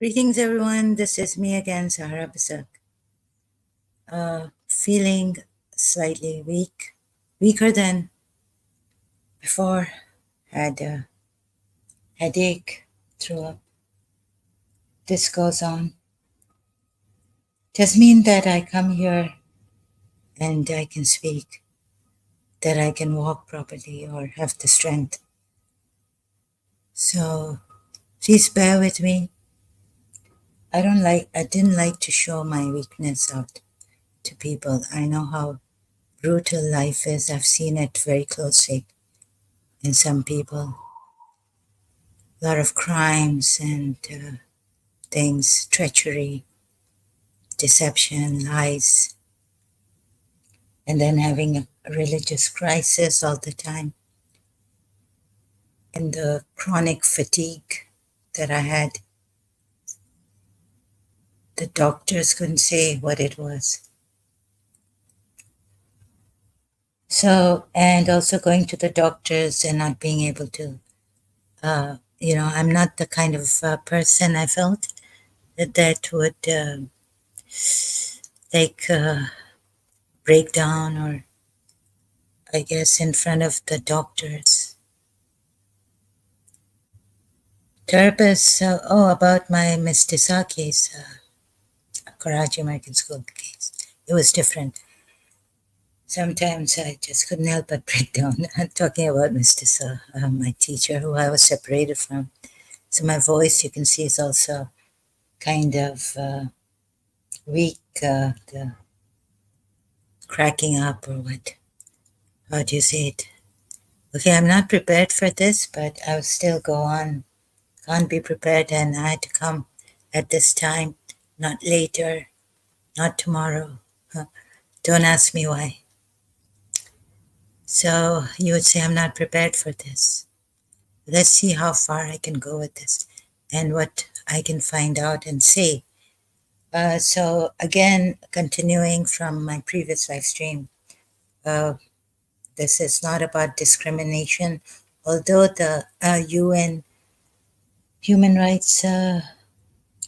Greetings, everyone. This is me again, Sahara Basak. Feeling slightly weak, weaker than before. Had a headache, threw up. This goes on. Does mean that I come here and I can speak, that I can walk properly or have the strength. So please bear with me. I didn't like to show my weakness out to people. I know how brutal life is. I've seen it very closely in some people. A lot of crimes and things, treachery, deception, lies, and then having a religious crisis all the time, and the chronic fatigue that I had. The doctors couldn't say what it was. So, and also going to the doctors and not being able to, I'm not the kind of person I felt that would like break down or, I guess, in front of the doctors. Therapist, about my Miss Tisa case, Karachi American School case. It was different. Sometimes I just couldn't help but break down. I'm talking about Miss Tisa, my teacher, who I was separated from. So my voice, you can see, is also kind of weak, the cracking up or what. How do you say it? Okay, I'm not prepared for this, but I'll still go on. Can't be prepared, and I had to come at this time, not later, not tomorrow. Don't ask me why. So you would say, I'm not prepared for this. Let's see how far I can go with this and what I can find out and say. So again, continuing from my previous live stream, this is not about discrimination, although the UN human rights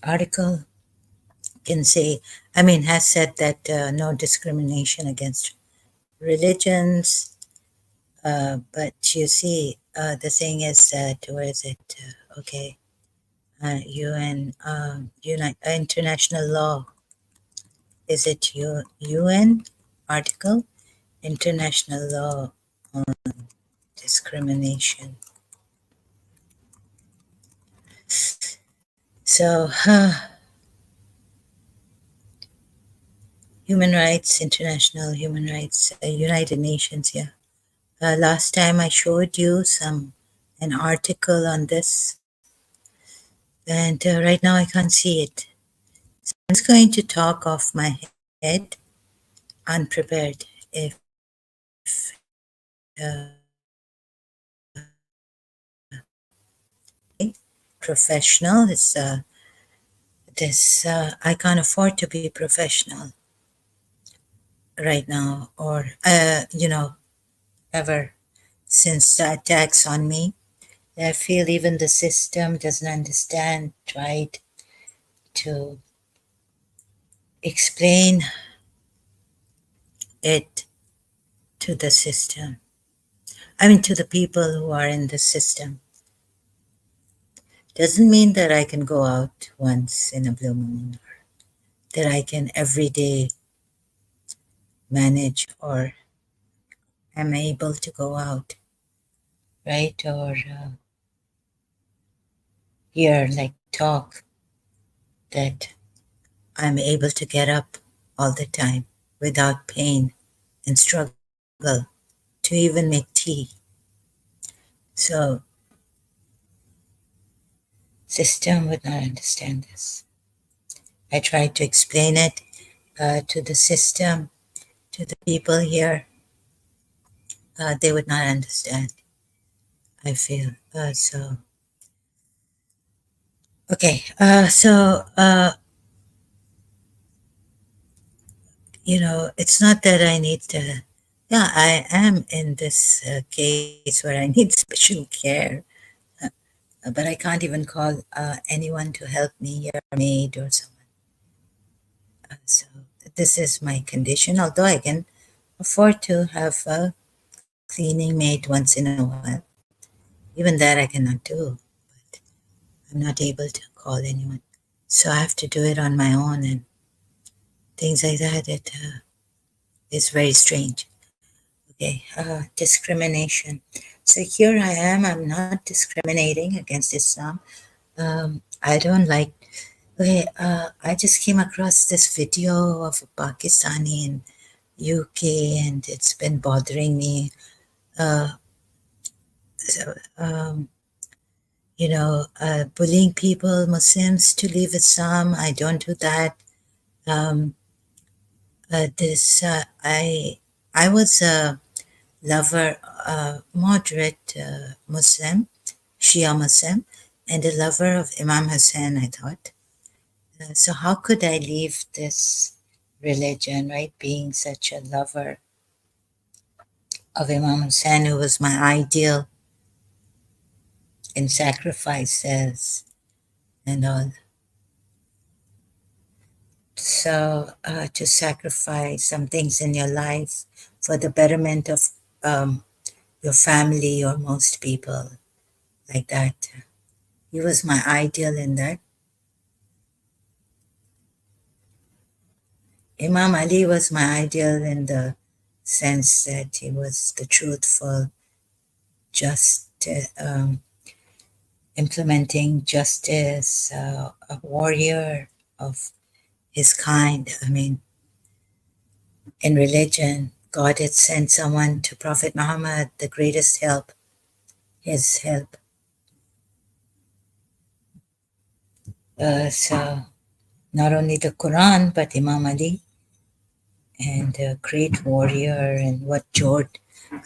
article can say, has said that no discrimination against religions. But you see, the thing is that, where is it? Okay. UN, international law. Is it UN article? International law on discrimination. So, human rights, international human rights, United Nations, yeah. Last time I showed you an article on this, and right now I can't see it. So I'm just going to talk off my head, unprepared. If uh, professional is this, I can't afford to be professional right now, or ever since the attacks on me. I feel even the system doesn't understand, tried to explain it to the system. To the people who are in the system. Doesn't mean that I can go out once in a blue moon, or that I can every day manage or am able to go out, right? Or hear, like, talk, that I'm able to get up all the time without pain and struggle to even make tea. So, system would not understand this. I tried to explain it to the system, to the people here. They would not understand, I feel. Okay. It's not that I need to, yeah, I am in this case where I need special care. but I can't even call anyone to help me, or a maid or someone. So this is my condition, although I can afford to have a cleaning maid once in a while. Even that I cannot do, but I'm not able to call anyone. So I have to do it on my own and things like that. It is very strange. Okay, discrimination. So here I am, I'm not discriminating against Islam. I don't like, okay, I just came across this video of a Pakistani in UK and it's been bothering me. Uh, so, bullying people, Muslims to leave Islam. I don't do that. This I was a lover, moderate Muslim, Shia Muslim, and a lover of Imam Hussein. I thought. So how could I leave this religion, right? Being such a lover of Imam Hussein, who was my ideal in sacrifices and all. So to sacrifice some things in your life for the betterment of um, your family or most people, like that. He was my ideal in that. Imam Ali was my ideal in the sense that he was the truthful, just, implementing justice, a warrior of his kind. I mean, in religion, God had sent someone to Prophet Muhammad, the greatest help, his help. So not only the Quran, but Imam Ali and a great warrior. And what George,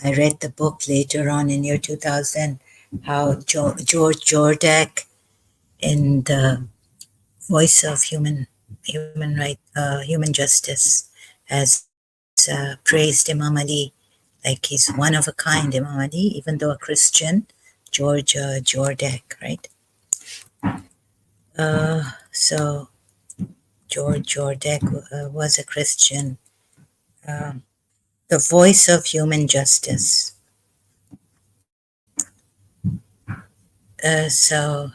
I read the book later on in year 2000, how George Jordak in the voice of human justice has praised Imam Ali like he's one of a kind, Imam Ali, even though a Christian, George Jordak, right? So George Jordak was a Christian, the voice of human justice. So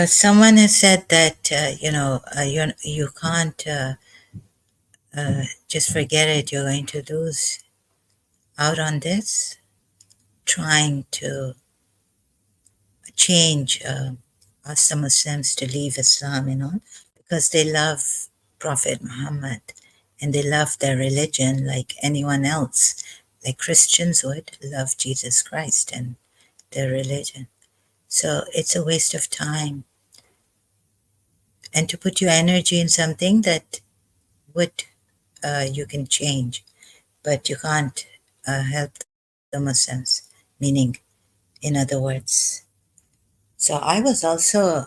someone has said that you can't just forget it. You're going to lose out on this, trying to change us the Muslims to leave Islam, because they love Prophet Muhammad and they love their religion like anyone else, like Christians would love Jesus Christ and their religion. So it's a waste of time. And to put your energy in something that would you can change, but you can't help the Muslims, meaning, in other words. So I was also,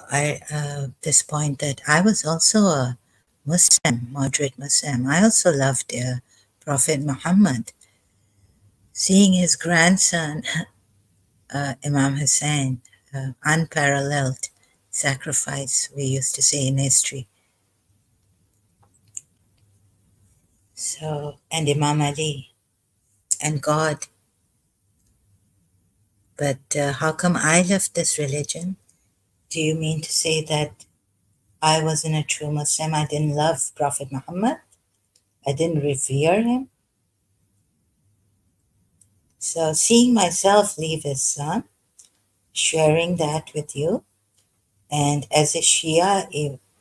this point that I was also a Muslim, moderate Muslim. I also loved Prophet Muhammad. Seeing his grandson, Imam Hussein, unparalleled sacrifice, we used to say in history. So, and Imam Ali and God. But how come I left this religion? Do you mean to say that I wasn't a true Muslim? I didn't love Prophet Muhammad? I didn't revere him? So seeing myself leave Islam, sharing that with you, and as a Shia,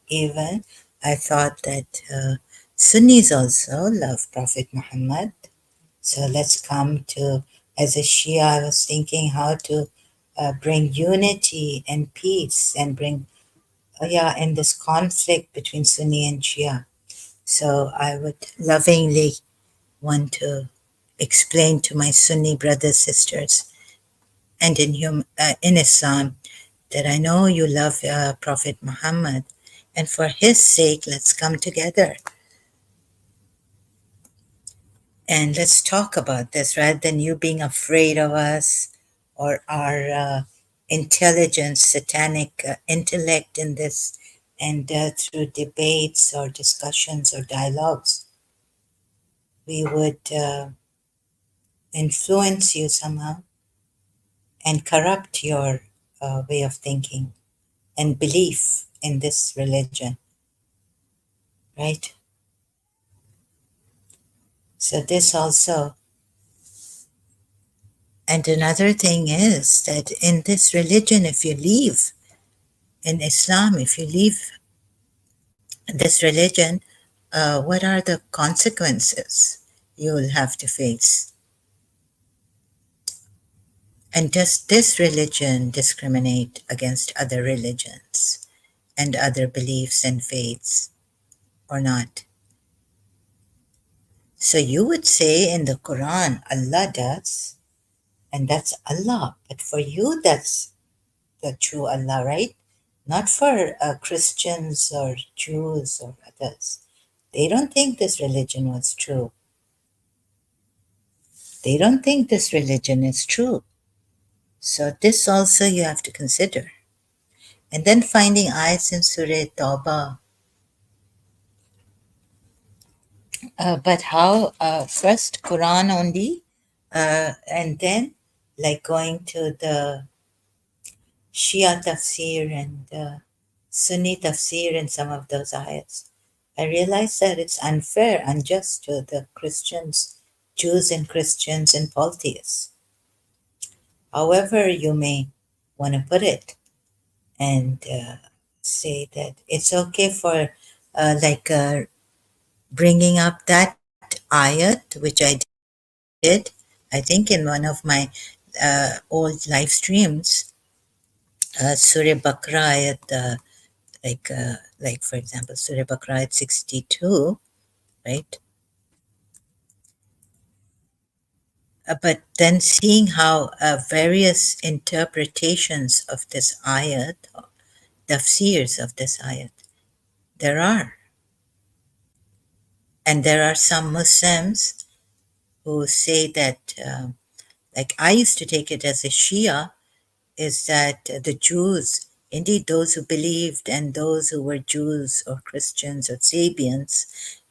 even I thought that Sunnis also love Prophet Muhammad. So let's come to, as a Shia, I was thinking how to bring unity and peace and bring, and this conflict between Sunni and Shia. So I would lovingly want to explain to my Sunni brothers, sisters, and in Islam, that I know you love Prophet Muhammad, and for his sake, let's come together and let's talk about this rather than you being afraid of us or our intelligence, satanic intellect in this, and through debates or discussions or dialogues, we would influence you somehow and corrupt your way of thinking and belief in this religion, right? So, this also, and another thing is that in this religion, if you leave, in Islam, if you leave this religion, what are the consequences you will have to face? And does this religion discriminate against other religions and other beliefs and faiths or not? So you would say in the Quran, Allah does, and that's Allah. But for you, that's the true Allah, right? Not for Christians or Jews or others. They don't think this religion was true. They don't think this religion is true. So this also you have to consider. And then finding ayats in Surah Tawbah. But how, first Quran only, and then like going to the Shia tafsir and Sunni tafsir in some of those ayats. I realize that it's unfair, unjust to the Christians, Jews and Christians and polytheists. However you may want to put it, and say that it's okay for like bringing up that ayat, which I did, I think in one of my old live streams, Surah Baqarah ayat, like for example, Surah Baqarah ayat 62, right? But then seeing how various interpretations of this ayat, tafsirs of this ayat, there are. And there are some Muslims who say that, like I used to take it as a Shia, is that the Jews, indeed those who believed and those who were Jews or Christians or Sabians,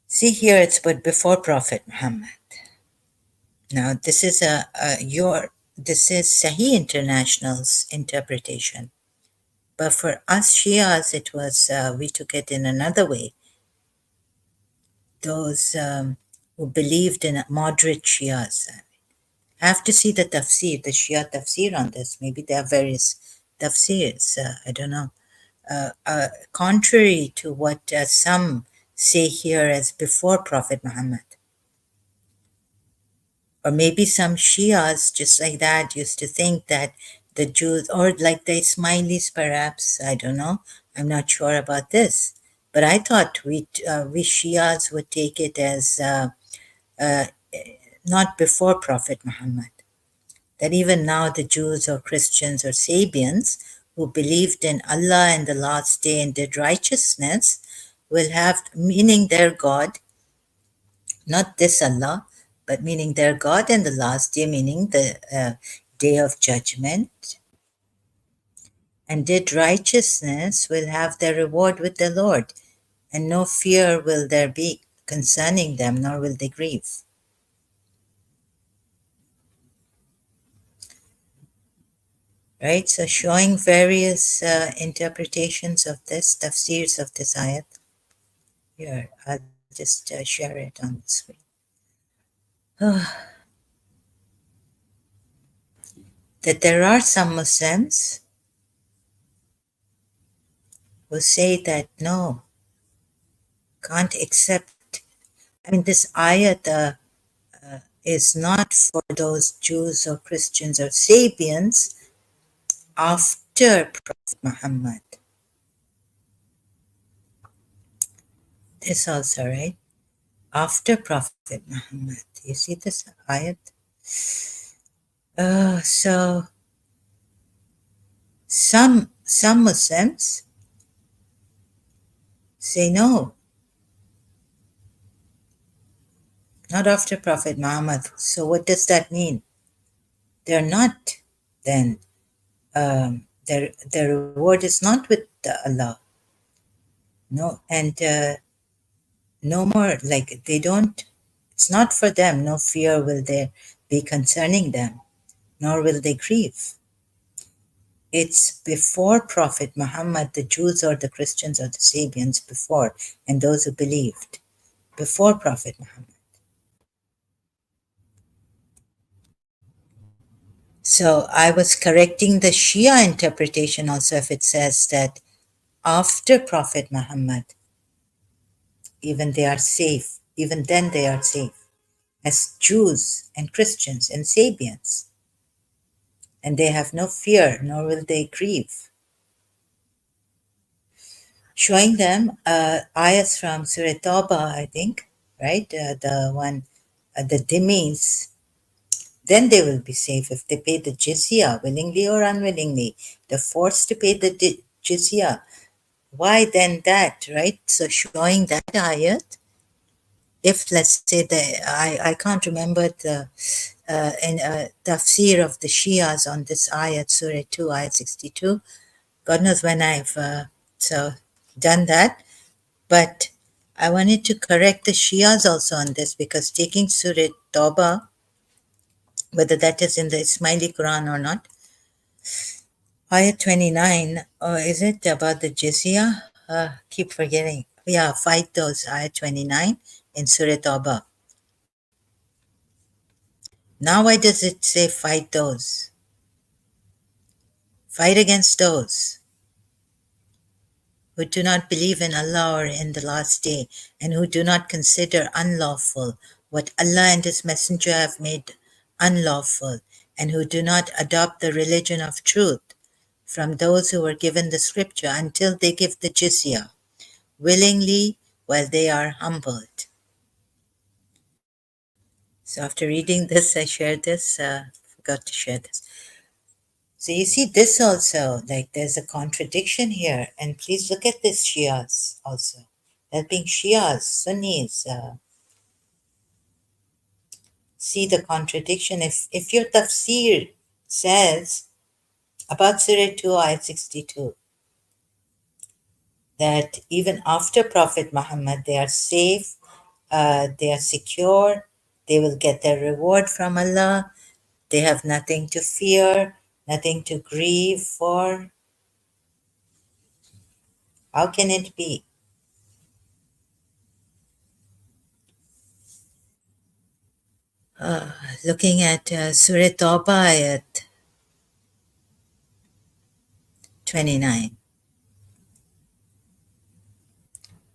see here it's but before Prophet Muhammad. Now this is this is Sahih International's interpretation, but for us Shias it was we took it in another way. Those who believed in moderate Shias. I have to see the tafsir, the Shia tafsir on this. Maybe there are various tafsirs. I don't know. Contrary to what some say here as before Prophet Muhammad. Or maybe some Shias, just like that, used to think that the Jews, or like the Ismailis perhaps, I don't know. I'm not sure about this. But I thought we Shias would take it as uh, not before Prophet Muhammad. That even now the Jews or Christians or Sabians who believed in Allah and the last day and did righteousness will have, meaning their God, not this Allah, but meaning their God and the last day, meaning the day of judgment, and did righteousness will have their reward with the Lord, and no fear will there be concerning them, nor will they grieve. Right? So showing various interpretations of this, tafsirs of this ayat. Here, I'll just share it on the screen. That there are some Muslims who say that no, can't accept. I mean, this ayat is not for those Jews or Christians or Sabians after Prophet Muhammad. This also, right? After Prophet Muhammad. You see this ayat? So some Muslims say no, not after Prophet Muhammad. So what does that mean? they're not then their reward is not with Allah. No, and no more, like they don't, it's not for them. No fear will there be concerning them, nor will they grieve. It's before Prophet Muhammad, the Jews or the Christians or the Sabians before, and those who believed before Prophet Muhammad. So I was correcting the Shia interpretation also, if it says that after Prophet Muhammad, even they are safe, even then they are safe, as Jews and Christians and Sabians, and they have no fear, nor will they grieve. Showing them ayahs from Surah Tawbah, I think, right? The one, the dhimmis, then they will be safe if they pay the jizya, willingly or unwillingly. They're forced to pay the jizya. Why then that, right? So showing that ayat, if let's say I can't remember the tafsir of the Shias on this ayat, Surah 2, ayat 62. God knows when I've so done that. But I wanted to correct the Shias also on this, because taking Surah Tawbah, whether that is in the Ismaili Quran or not, ayat 29, or is it about the jizya? Keep forgetting. Yeah, fight those, ayat 29 in Surah Tawbah. Now why does it say fight those? Fight against those who do not believe in Allah or in the last day, and who do not consider unlawful what Allah and His Messenger have made unlawful, and who do not adopt the religion of truth from those who were given the scripture until they give the jizya, willingly while they are humbled. So after reading this, I shared this, forgot to share this. So you see this also, like there's a contradiction here. And please look at this Shias also. That being Shias, Sunnis, see the contradiction. If your tafsir says about Surah 2, ayat 62, that even after Prophet Muhammad, they are safe, they are secure, they will get their reward from Allah, they have nothing to fear, nothing to grieve for. How can it be? Looking at Surah Tawbah ayat 29.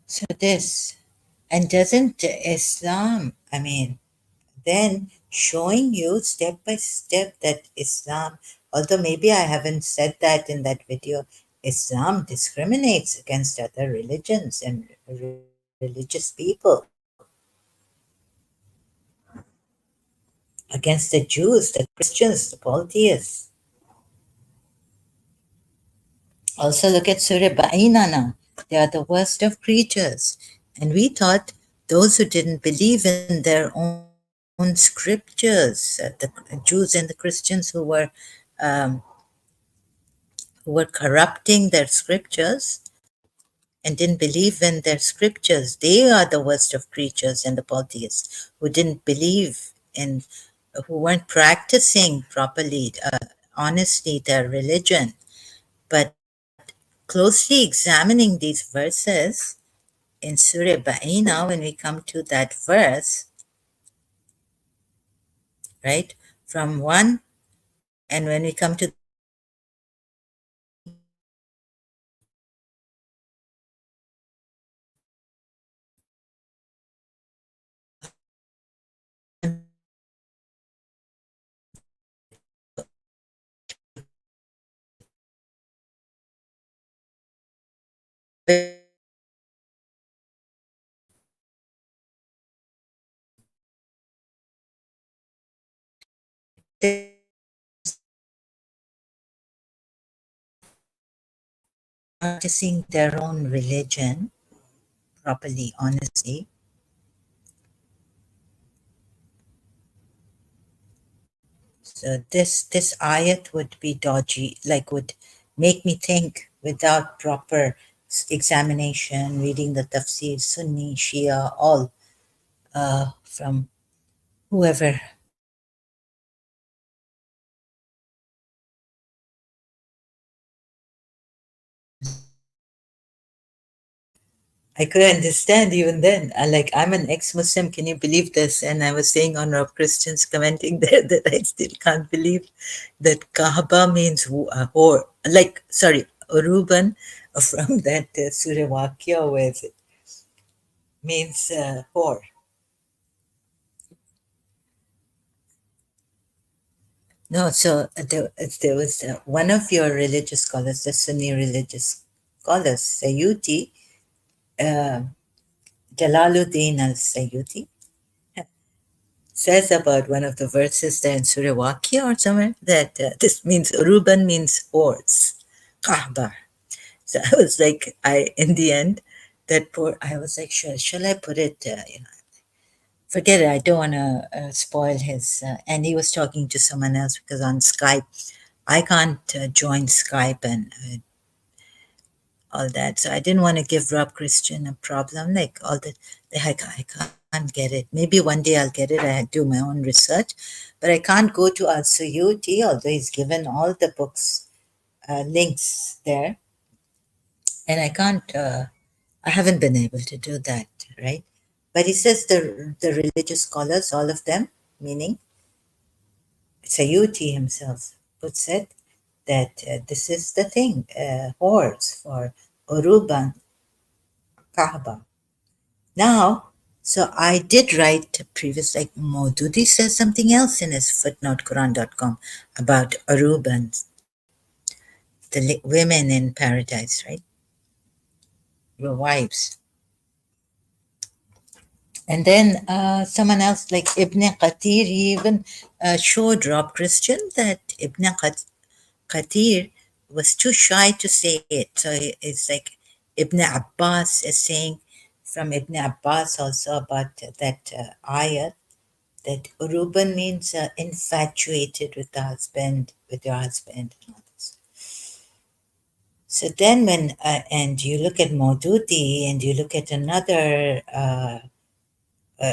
So this, and doesn't Islam, I mean, then showing you step by step that Islam, although maybe I haven't said that in that video, Islam discriminates against other religions and religious people, against the Jews, the Christians, the polytheists. Also look at Surah Ba'ina now. They are the worst of creatures. And we thought those who didn't believe in their own scriptures, the Jews and the Christians um, who were corrupting their scriptures and didn't believe in their scriptures, they are the worst of creatures, and the polytheists who didn't believe in, who weren't practicing properly, honestly, their religion. But closely examining these verses in Surah Ba'ina, when we come to that verse, right, from 1, and when we come to practicing their own religion properly, honestly, So this ayat would be dodgy, like would make me think without proper examination, reading the tafsir, Sunni, Shia, all from whoever. I couldn't understand even then. Like, I'm an ex-Muslim. Can you believe this? And I was saying on Rob Christian's commenting there that I still can't believe that Kaaba means whore. Like, sorry, Uruban from that Surah Waqia, where it means whore. No, so there was one of your religious scholars, the Sunni religious scholars, Sayyuti, uh, Jalaluddin al-Sayyuti, says about one of the verses there in Surah Waqia or somewhere that this means Ruban means horse, Kaaba. So I was like, in the end, I was like, shall I put it, forget it, I don't want to spoil his, and he was talking to someone else because on Skype, I can't join Skype and all that. So I didn't want to give Rob Christian a problem, like all the I can't get it. Maybe one day I'll get it. I do my own research, but I can't go to Al Suyuti, although he's given all the books links there, and I can't. I haven't been able to do that, right? But he says the religious scholars, all of them, meaning Sayuti himself, puts it that this is the thing, whores for Uruban Kaaba. Now, so I did write previous, like Maududi says something else in his footnote, Quran.com, about Arubans, the women in paradise, right? Your wives. And then someone else, like Ibn Qatir, he even showed Rob Christian that Qatir was too shy to say it. So it's like Ibn Abbas is saying from Ibn Abbas also about that ayat that Uruban means infatuated with the husband, with your husband, and all this. So then, and you look at Maududi and you look at another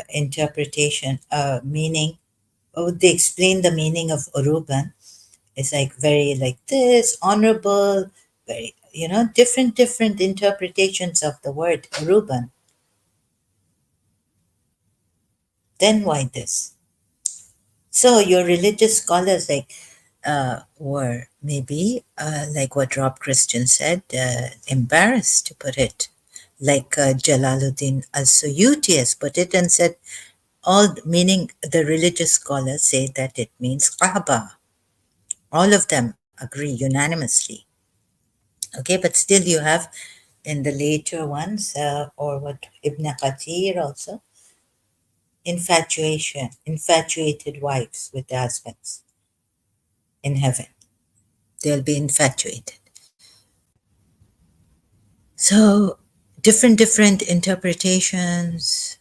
interpretation, meaning, oh, they explain the meaning of Uruban. It's like very like this, honorable, very, different interpretations of the word Uruban. Then why this? So your religious scholars were maybe like what Rob Christian said, embarrassed to put it, like Jalaluddin al-Suyuti has put it and said, all meaning the religious scholars say that it means Kaaba. All of them agree unanimously. Okay, but still you have in the later ones, or what Ibn Qatir also, infatuated wives with their husbands in heaven. They'll be infatuated. So different interpretations,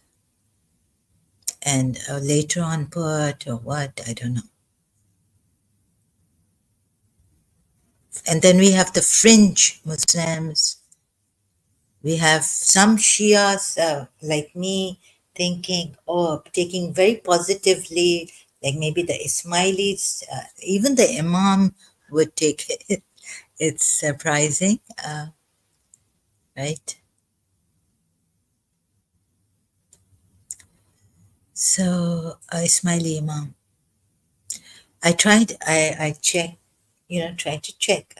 and later on put or what, I don't know. And then we have the fringe Muslims. We have some Shias like me thinking, taking very positively, like maybe the Ismailis, even the Imam would take it. It's surprising, right? So, Ismaili Imam. I checked, tried to check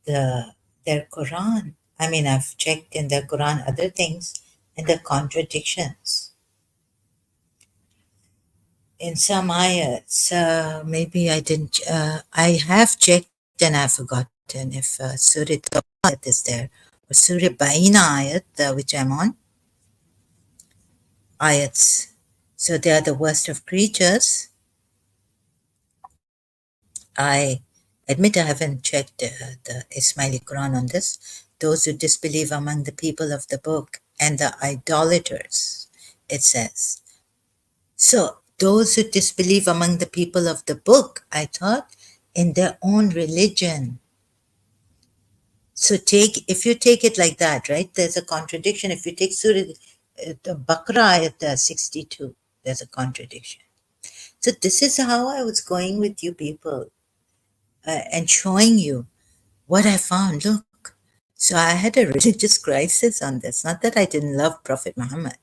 their Quran. I mean, I've checked in their Quran other things and the contradictions in some ayats. Maybe I didn't. I have checked and I've forgotten if Surah ayat is there or Surah Baina ayat, which I'm on. Ayats. So they are the worst of creatures. I admit I haven't checked the Ismaili Quran on this. Those who disbelieve among the people of the book and the idolaters, it says. So those who disbelieve among the people of the book, I thought, in their own religion. So if you take it like that, right? There's a contradiction. If you take Surah the Baqarah at 62, there's a contradiction. So this is how I was going with you people and showing you what I found. Look, so I had a religious crisis on this. Not that I didn't love Prophet Muhammad.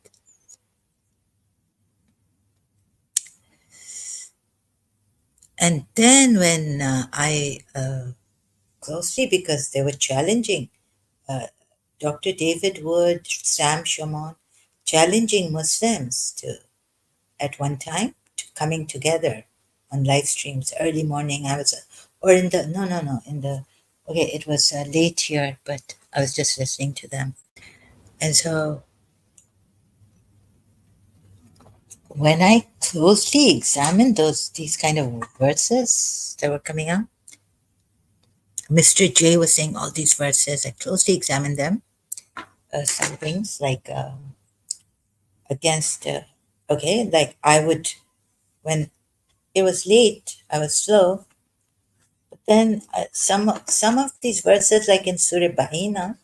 And then when I closely, because they were challenging uh, Dr. David Wood, Sam Shimon, challenging Muslims to, at one time, to coming together on live streams early morning. I was, or in the, no, in the, okay, it was late here, but I was just listening to them. And so when I closely examined these kind of verses that were coming out, Mr. J was saying all these verses. I closely examined them. Some things like against, okay, like I would, when it was late, I was slow. But then some of these verses, like in Surah Bahina,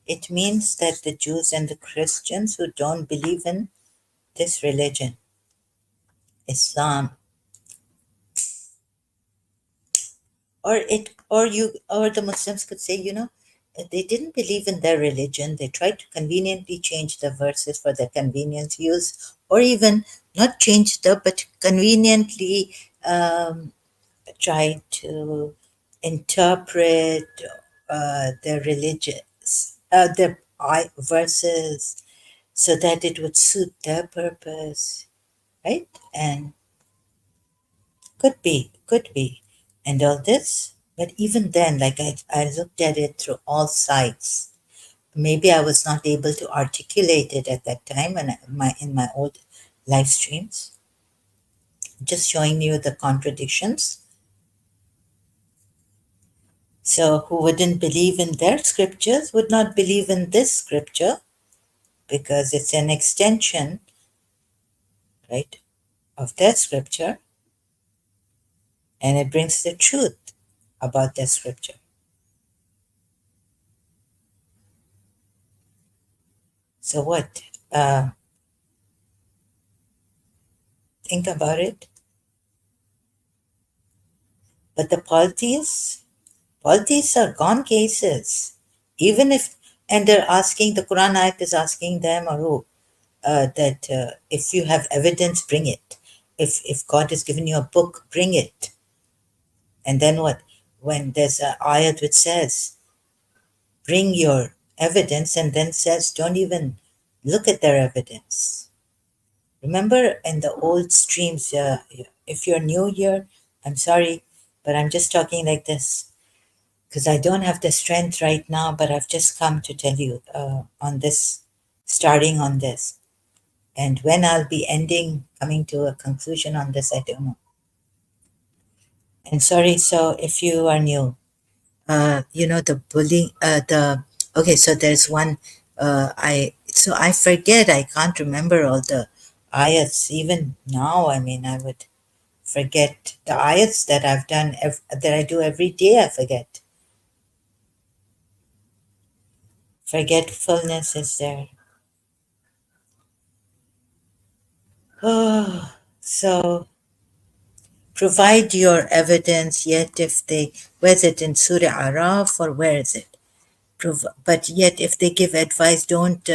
it means that the Jews and the Christians who don't believe in this religion, Islam, or the Muslims could say, they didn't believe in their religion. They tried to conveniently change the verses for their convenience use, or even not change but conveniently try to interpret their religious their verses so that it would suit their purpose, right? And could be, and all this. But even then, like I looked at it through all sides. Maybe I was not able to articulate it at that time, and in my old live streams, just showing you the contradictions. So, who wouldn't believe in their scriptures would not believe in this scripture because it's an extension, right, of their scripture, and it brings the truth about their scripture. So, what? Think about it. But the polytheists are gone cases. Even if, and they're asking, the Quran ayat is asking them, or who, that if you have evidence, bring it. If God has given you a book, bring it. And then what? When there's an ayat which says, bring your evidence, and then says, don't even look at their evidence. Remember in the old streams, if you're new here, I'm sorry, but I'm just talking like this because I don't have the strength right now, but I've just come to tell you on this, starting on this. And when I'll be coming to a conclusion on this, I don't know. And sorry, so if you are new, the bullying, okay, so there's one, I forget, I can't remember all the ayats. Even now, I mean, I would forget the ayats that I've done, that I do every day, I forget. Forgetfulness is there. Oh, so provide your evidence, yet if they, where's it in Surah Araf or where is it? But yet if they give advice, don't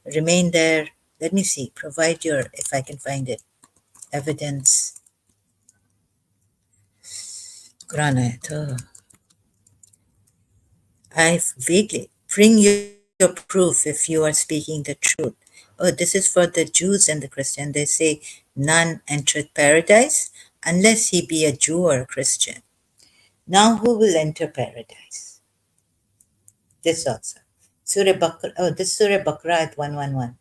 remain there. Let me see, provide your, if I can find it, evidence. Quran ayat. Oh. I vaguely, bring your proof if you are speaking the truth. Oh, this is for the Jews and the Christian. They say, none entereth paradise unless he be a Jew or a Christian. Now who will enter paradise? This also. Surah Baqarah, oh, this Surah Baqarah at 111.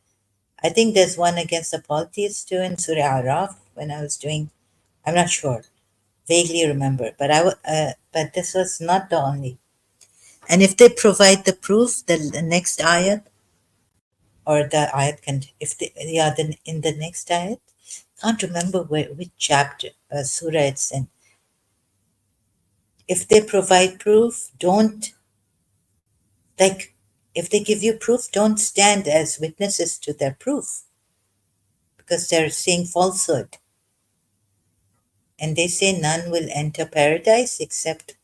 I think there's one against the polytheists too in Surah Araf when I was doing, I'm not sure, vaguely remember, but this was not the only. And if they provide the proof, the next ayat, or the ayat can, if they, yeah, then in the next ayat can't remember which chapter, surah it's in. If they provide proof, don't, like, if they give you proof, don't stand as witnesses to their proof because they're saying falsehood. And they say none will enter paradise except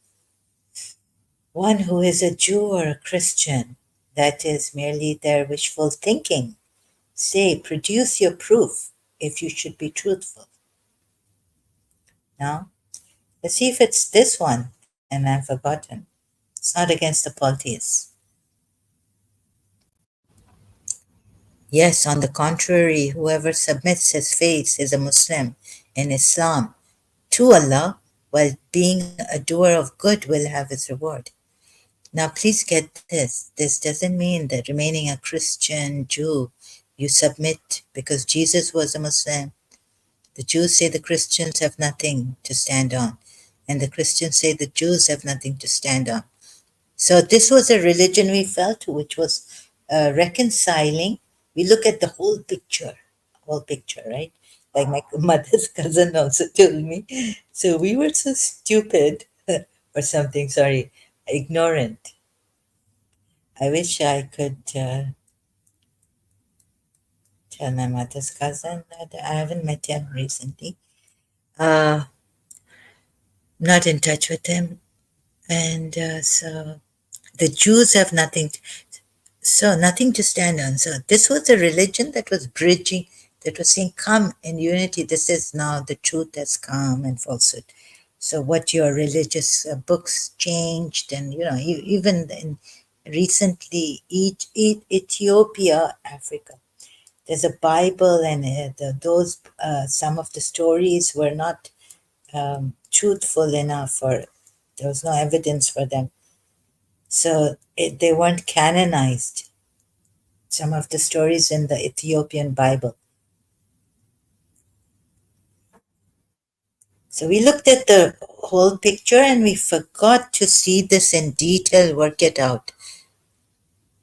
one who is a Jew or a Christian. That is merely their wishful thinking. Say, produce your proof if you should be truthful. Now, let's see if it's this one, and I've forgotten. It's not against the polytheists. Yes, on the contrary, whoever submits his faith is a Muslim in Islam to Allah while being a doer of good will have his reward. Now, please get this. This doesn't mean that remaining a Christian Jew, you submit because Jesus was a Muslim. The Jews say the Christians have nothing to stand on, and the Christians say the Jews have nothing to stand on. So this was a religion we felt which was reconciling. We look at the whole picture, right? Like my mother's cousin also told me. So we were so stupid or something, sorry, ignorant. I wish I could tell my mother's cousin that I haven't met him recently. Uh, not in touch with him. And so the Jews have nothing. So nothing to stand on. So this was a religion that was bridging, that was saying, come in unity. This is now the truth has come and falsehood. So what your religious books changed, and even in recently Ethiopia, Africa, there's a Bible, and those some of the stories were not truthful enough, or there was no evidence for them. So they weren't canonized, some of the stories in the Ethiopian Bible. So we looked at the whole picture and we forgot to see this in detail, work it out.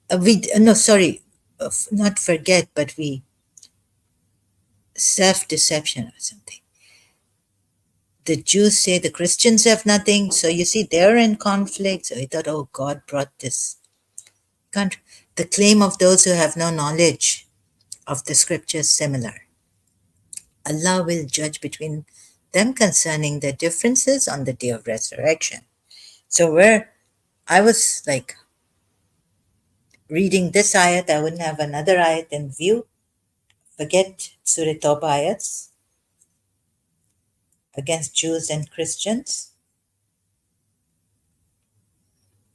No, sorry, not forget, but we self-deception or something. The Jews say the Christians have nothing, so you see they're in conflict. So we thought, oh, God brought this. The claim of those who have no knowledge of the scriptures similar. Allah will judge between them concerning their differences on the day of resurrection. So where I was like reading this ayat, I wouldn't have another ayat in view. Forget Surah Tawbah ayats against Jews and Christians,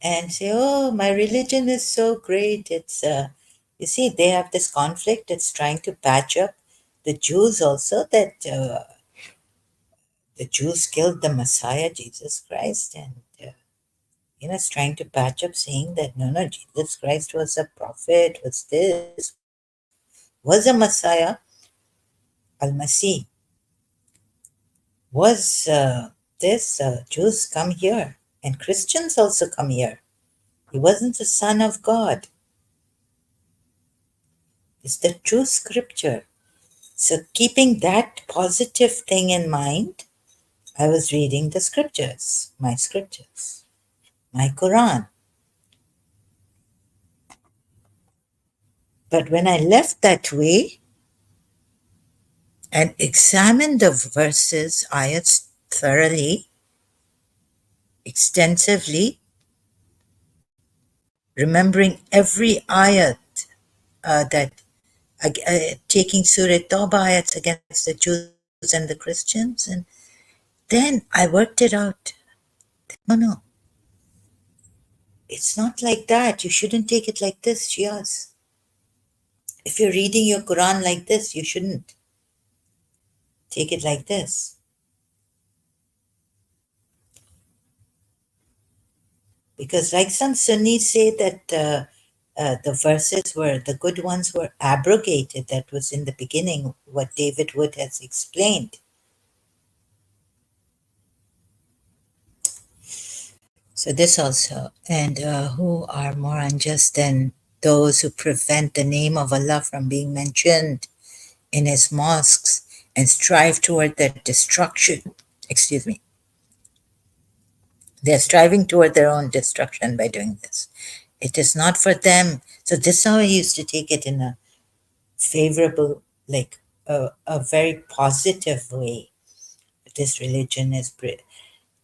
and say, oh, my religion is so great. It's, you see, they have this conflict. It's trying to patch up the Jews also, that the Jews killed the Messiah, Jesus Christ, and it's trying to patch up, saying that no, Jesus Christ was a prophet, was a Messiah, Al-Masih, was this, Jews come here, and Christians also come here. He wasn't the Son of God. It's the true scripture. So keeping that positive thing in mind, I was reading the scriptures, my Quran. But when I left that way and examined the verses, ayats thoroughly, extensively, remembering every ayat that taking Surah Tawbah ayats against the Jews and the Christians, and then I worked it out. No, it's not like that. You shouldn't take it like this, Shias. If you're reading your Quran like this, you shouldn't take it like this. Because like some Sunnis say that the verses the good ones were abrogated. That was in the beginning, what David Wood has explained. So this also, and who are more unjust than those who prevent the name of Allah from being mentioned in his mosques and strive toward their destruction. Excuse me. They're striving toward their own destruction by doing this. It is not for them. So this is how I used to take it in a favorable, like a very positive way. This religion is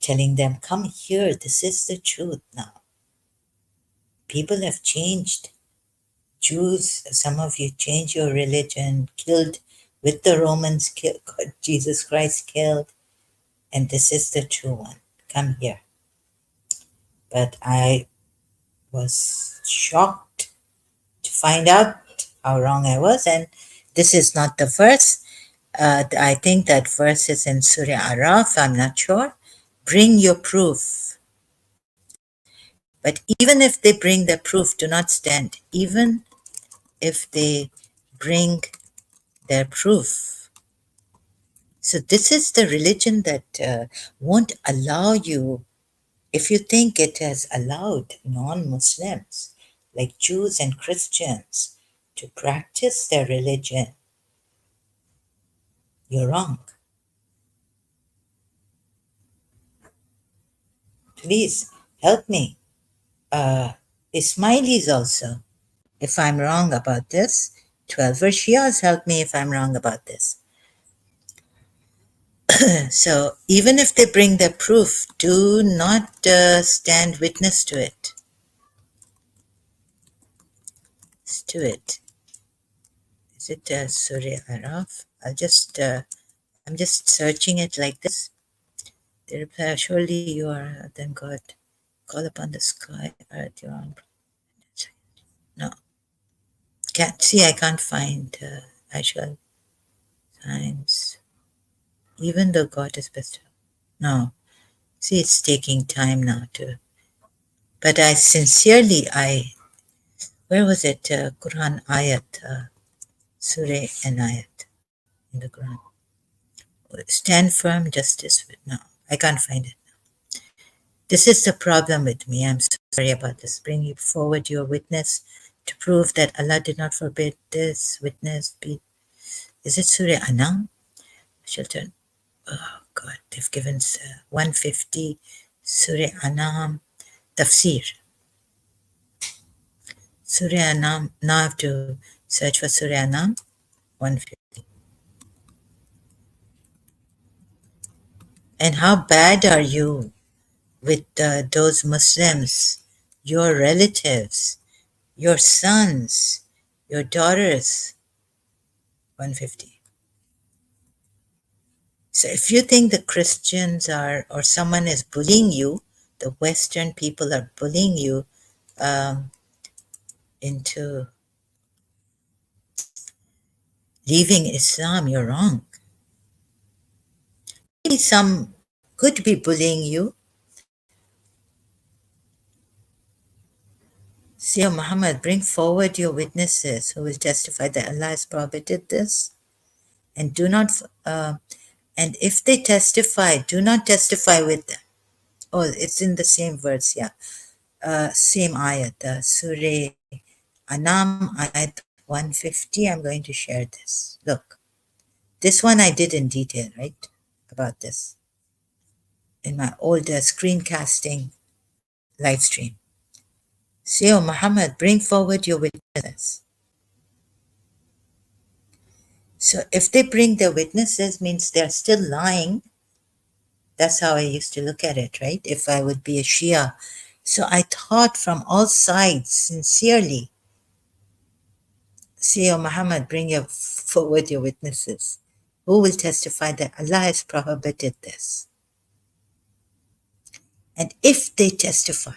telling them, come here, this is the truth now. People have changed. Jews, some of you changed your religion, killed with the Romans, killed, Jesus Christ killed, and this is the true one. Come here. But I was shocked to find out how wrong I was, and this is not the verse. I think that verse is in Surah Araf, I'm not sure. Bring your proof. But even if they bring the proof, do not stand. Even if they bring their proof. So this is the religion that won't allow you, if you think it has allowed non-Muslims, like Jews and Christians, to practice their religion, you're wrong. Please help me. Ismailis also, if I'm wrong about this. 12 Shias, help me if I'm wrong about this. So even if they bring the proof, do not stand witness to it. To it. Is it Surah Araf? I'm just searching it like this. They reply, surely you are, then God, call upon the sky, earth, your own. No. I can't find actual signs. Even though God is best. No. See, it's taking time now to. But where was it? Quran ayat, Surah and ayat in the Quran. Stand firm, justice. No, I can't find it. This is the problem with me. I'm sorry about this. Bring you forward your witness to prove that Allah did not forbid this witness. Is it Surah Anam? I shall turn. Oh God, they've given 150 Surah Anam tafsir. Surah Anam. Now I have to search for Surah Anam 150. And how bad are you with those Muslims, your relatives, your sons, your daughters? 150. So if you think the Christians or someone is bullying you, the Western people are bullying you into leaving Islam, you're wrong. Maybe some could be bullying you. Say, Muhammad, bring forward your witnesses who will testify that Allah has prohibited this. And do not, and if they testify, do not testify with them. Oh, it's in the same verse, yeah. Same ayat, Surah Anam, ayat 150. I'm going to share this. Look, this one I did in detail, right? About this in my old screencasting live stream. Say, oh Muhammad, bring forward your witnesses. So if they bring their witnesses, means they're still lying. That's how I used to look at it, right? If I would be a Shia. So I taught from all sides, sincerely. Say, oh Muhammad, bring forward your witnesses. Who will testify that Allah has prohibited this? And if they testify,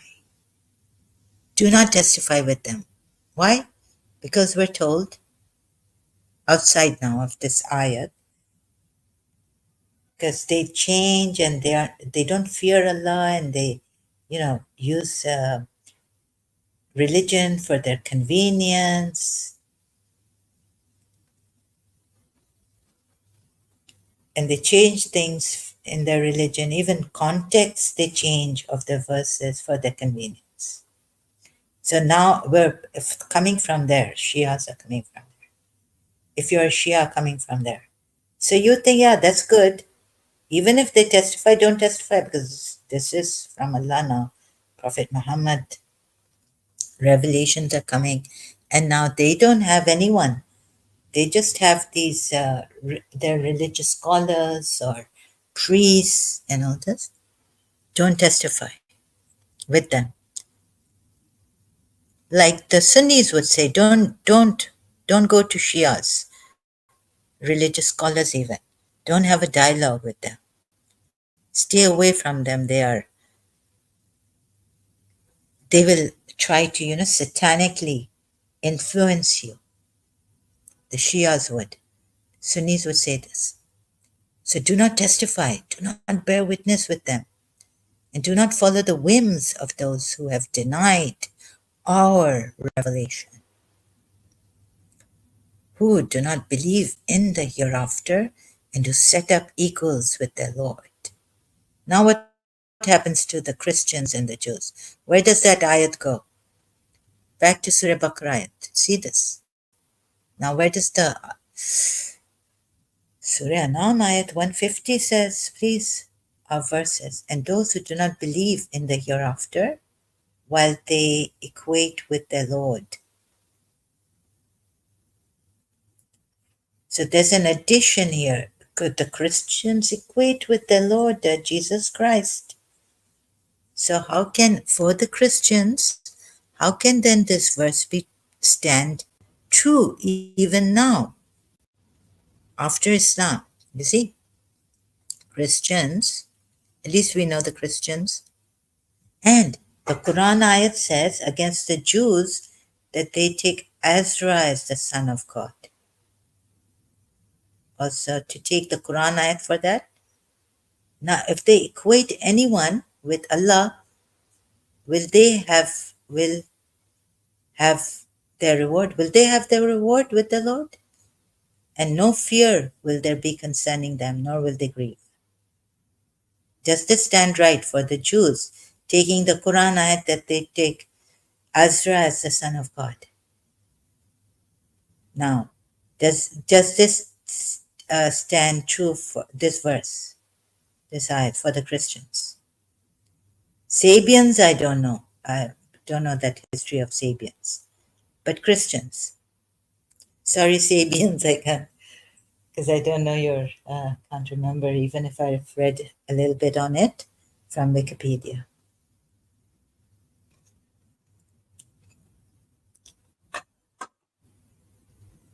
do not testify with them. Why? Because we're told, outside now of this ayat, because they change and they don't fear Allah, and they, use religion for their convenience, and they change things in their religion, even context they change of the verses for their convenience. So now coming from there, Shias are coming from there. If you're a Shia coming from there, So you think, yeah, that's good. Even if they testify, don't testify because this is from Allah now. Prophet Muhammad, revelations are coming, and now they don't have anyone. They just have these, their religious scholars or priests and all this. Don't testify with them. Like the Sunnis would say, don't go to Shias, religious scholars even. Don't have a dialogue with them. Stay away from them. They will try to, satanically influence you. The Shias would. Sunnis would say this. So do not testify, do not bear witness with them, and do not follow the whims of those who have denied our revelation, who do not believe in the hereafter and who set up equals with their Lord. Now, what happens to the Christians and the Jews? Where does that ayat go? Back to Surah Baqarah ayat. See this. Now, where does the Surah Anam ayat 150 says, please, our verses, and those who do not believe in the hereafter while they equate with their Lord. So there's an addition here. Could the Christians equate with their Lord, Jesus Christ? So how can, for the Christians, how can then this verse be stand true even now after Islam? You see, Christians, at least we know the Christians, and the Quran ayat says against the Jews that they take Ezra as the son of God. Also, to take the Quran ayat for that. Now, if they equate anyone with Allah, will have their reward? Will they have their reward with the Lord? And no fear will there be concerning them, nor will they grieve. Does this stand right for the Jews, taking the Quran ayat that they take Ezra as the son of God? Now, does this stand true for this verse, this ayat for the Christians? Sabians, I don't know. I don't know that history of Sabians. But Christians. Sorry, Sabians, I can't, because I don't know can't remember, even if I've read a little bit on it from Wikipedia.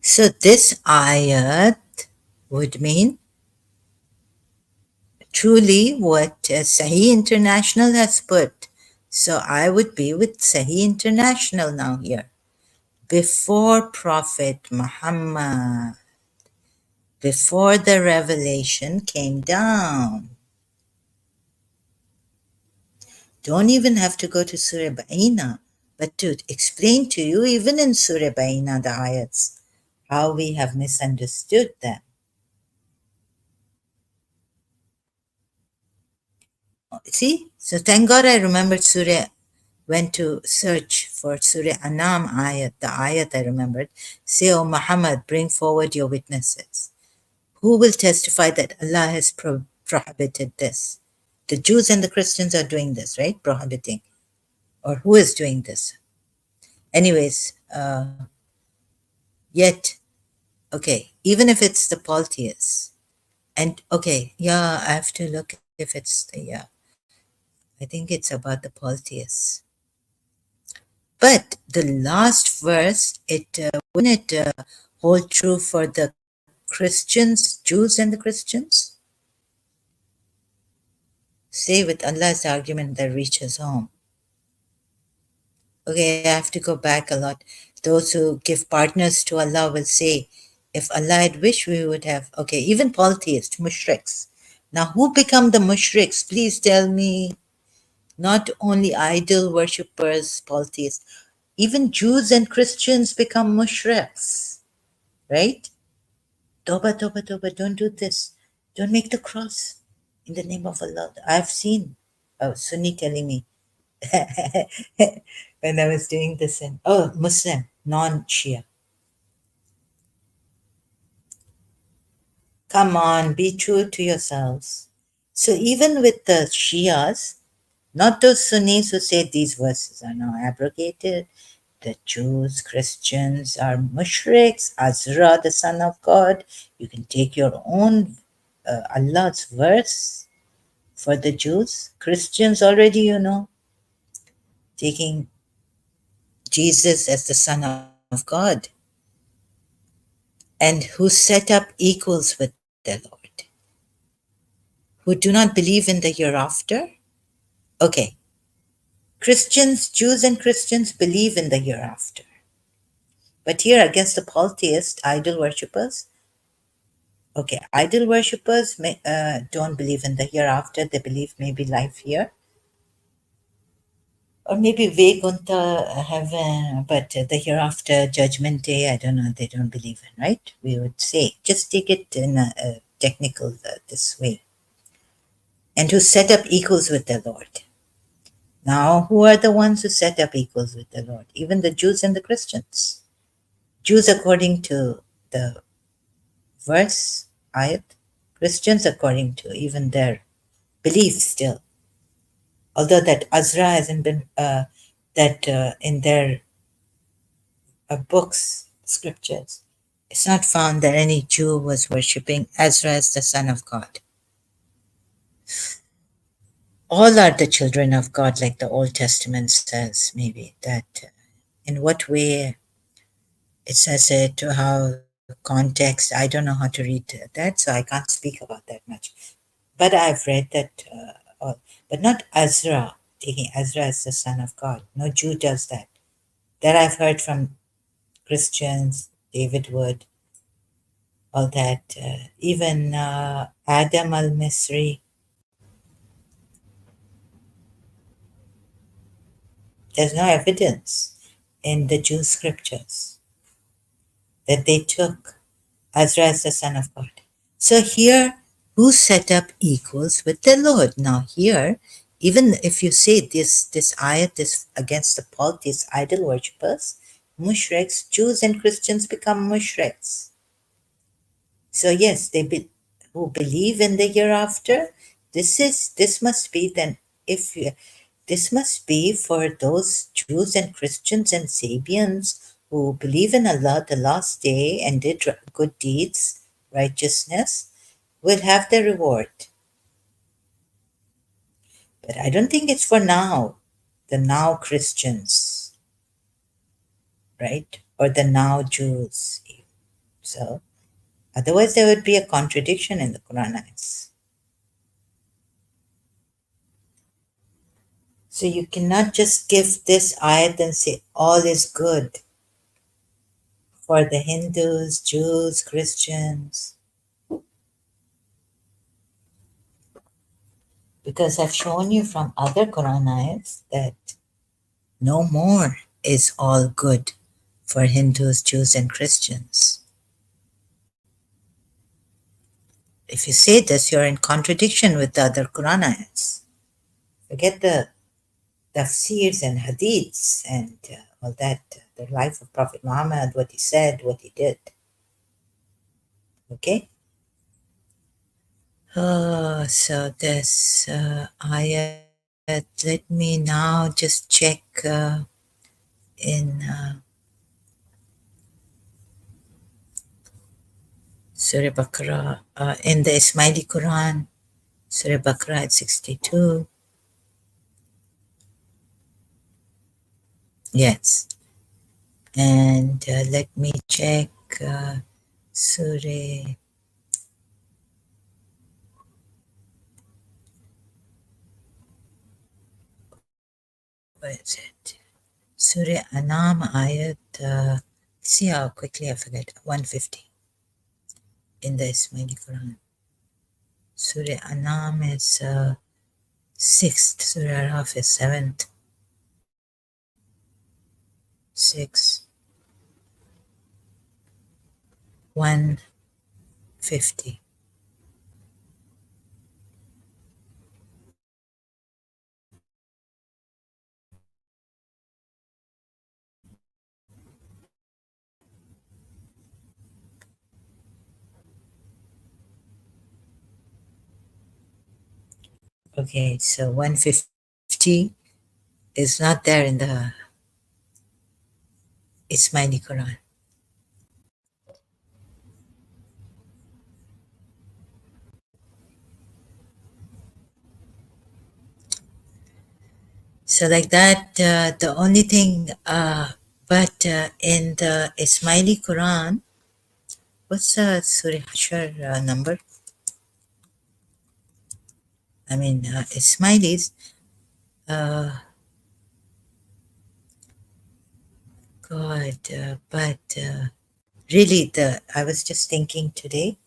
So this ayat would mean truly what Sahih International has put. So I would be with Sahih International now here. Before Prophet Muhammad, before the revelation came down. Don't even have to go to Surah Baina, but to explain to you, even in Surah Baina, the ayats, how we have misunderstood them. See? So thank God I remembered Surah, went to search for Surah Anam ayat, the ayat I remembered. Say, O Muhammad, bring forward your witnesses. Who will testify that Allah has prohibited this? The Jews and the Christians are doing this, right? Prohibiting. Or who is doing this? Anyways, yet, okay, even if it's the polytheists, and okay, yeah, I have to look if it's the, yeah, I think it's about the polytheists. But the last verse, wouldn't it hold true for the Christians, Jews and the Christians? Say with Allah's argument that reaches home. Okay, I have to go back a lot. Those who give partners to Allah will say, if Allah had wished, we would have, okay, even polytheists, mushriks. Now, who become the mushriks? Please tell me. Not only idol worshippers, polytheists, even Jews and Christians become mushriks, right? Toba, toba, toba, don't do this. Don't make the cross in the name of Allah. I've seen a Sunni telling me, when I was doing this, and Muslim, non-Shia. Come on, be true to yourselves. So even with the Shias, not those Sunnis who say these verses are now abrogated, the Jews, Christians are mushriks, Azra, the son of God. You can take your own Allah's verse for the Jews. Christians already, taking Jesus as the son of God and who set up equals with the Lord, who do not believe in the hereafter. Okay, Christians, Jews, and Christians believe in the hereafter. But here, against the polytheist idol worshippers, okay, idol worshippers don't believe in the hereafter. They believe maybe life here, or maybe Vaikuntha heaven, but the hereafter judgment day, I don't know. They don't believe in, right? We would say, just take it in a technical this way, and who set up equals with the Lord. Now, who are the ones who set up equals with the Lord? Even the Jews and the Christians. Jews according to the verse, ayat, Christians according to even their belief still. Although that Azra hasn't been, that in their books, scriptures, it's not found that any Jew was worshipping Azra as the son of God. All are the children of God, like the Old Testament says, maybe, that in what way it says it, to how context. I don't know how to read that, so I can't speak about that much. But I've read that, but not Ezra, taking Ezra as the son of God. No Jew does that. That I've heard from Christians, David Wood, all that. Even Adam al-Misri, there's no evidence in the Jew scriptures that they took Ezra as the son of God. So here, who set up equals with the Lord? Now here, even if you say this ayat is against the polytheist idol worshippers, mushriks, Jews and Christians become mushriks. So yes, who believe in the hereafter. This must be then, if you, this must be for those Jews and Christians and Sabians who believe in Allah, the last day, and did good deeds, righteousness, will have their reward. But I don't think it's for now, the now Christians, right? Or the now Jews. So otherwise there would be a contradiction in the Quran ayahs. So you cannot just give this ayat and say all is good for the Hindus, Jews, Christians, because I've shown you from other Quran ayats that no more is all good for Hindus, Jews, and Christians. If you say this, you're in contradiction with the other Quran ayats. Forget the tafsirs and hadiths and all that, the life of Prophet Muhammad, what he said, what he did. Okay? So this ayat, let me now just check in Surah Baqarah, in the Ismaili Quran, Surah Baqarah at 62. Yes. And let me check Surah, where is it? Surah Anam ayat, see how quickly I forget, 150 in the Ismaili Quran. Surah Anam is 6th, Surah Araf is 7th. 6, 150. Okay, so 150 is not there in the Ismaili Quran. So like that, the only thing, but in the Ismaili Quran, what's Surah Hashar number? I mean, Ismailis, uh, God, but really, I was just thinking today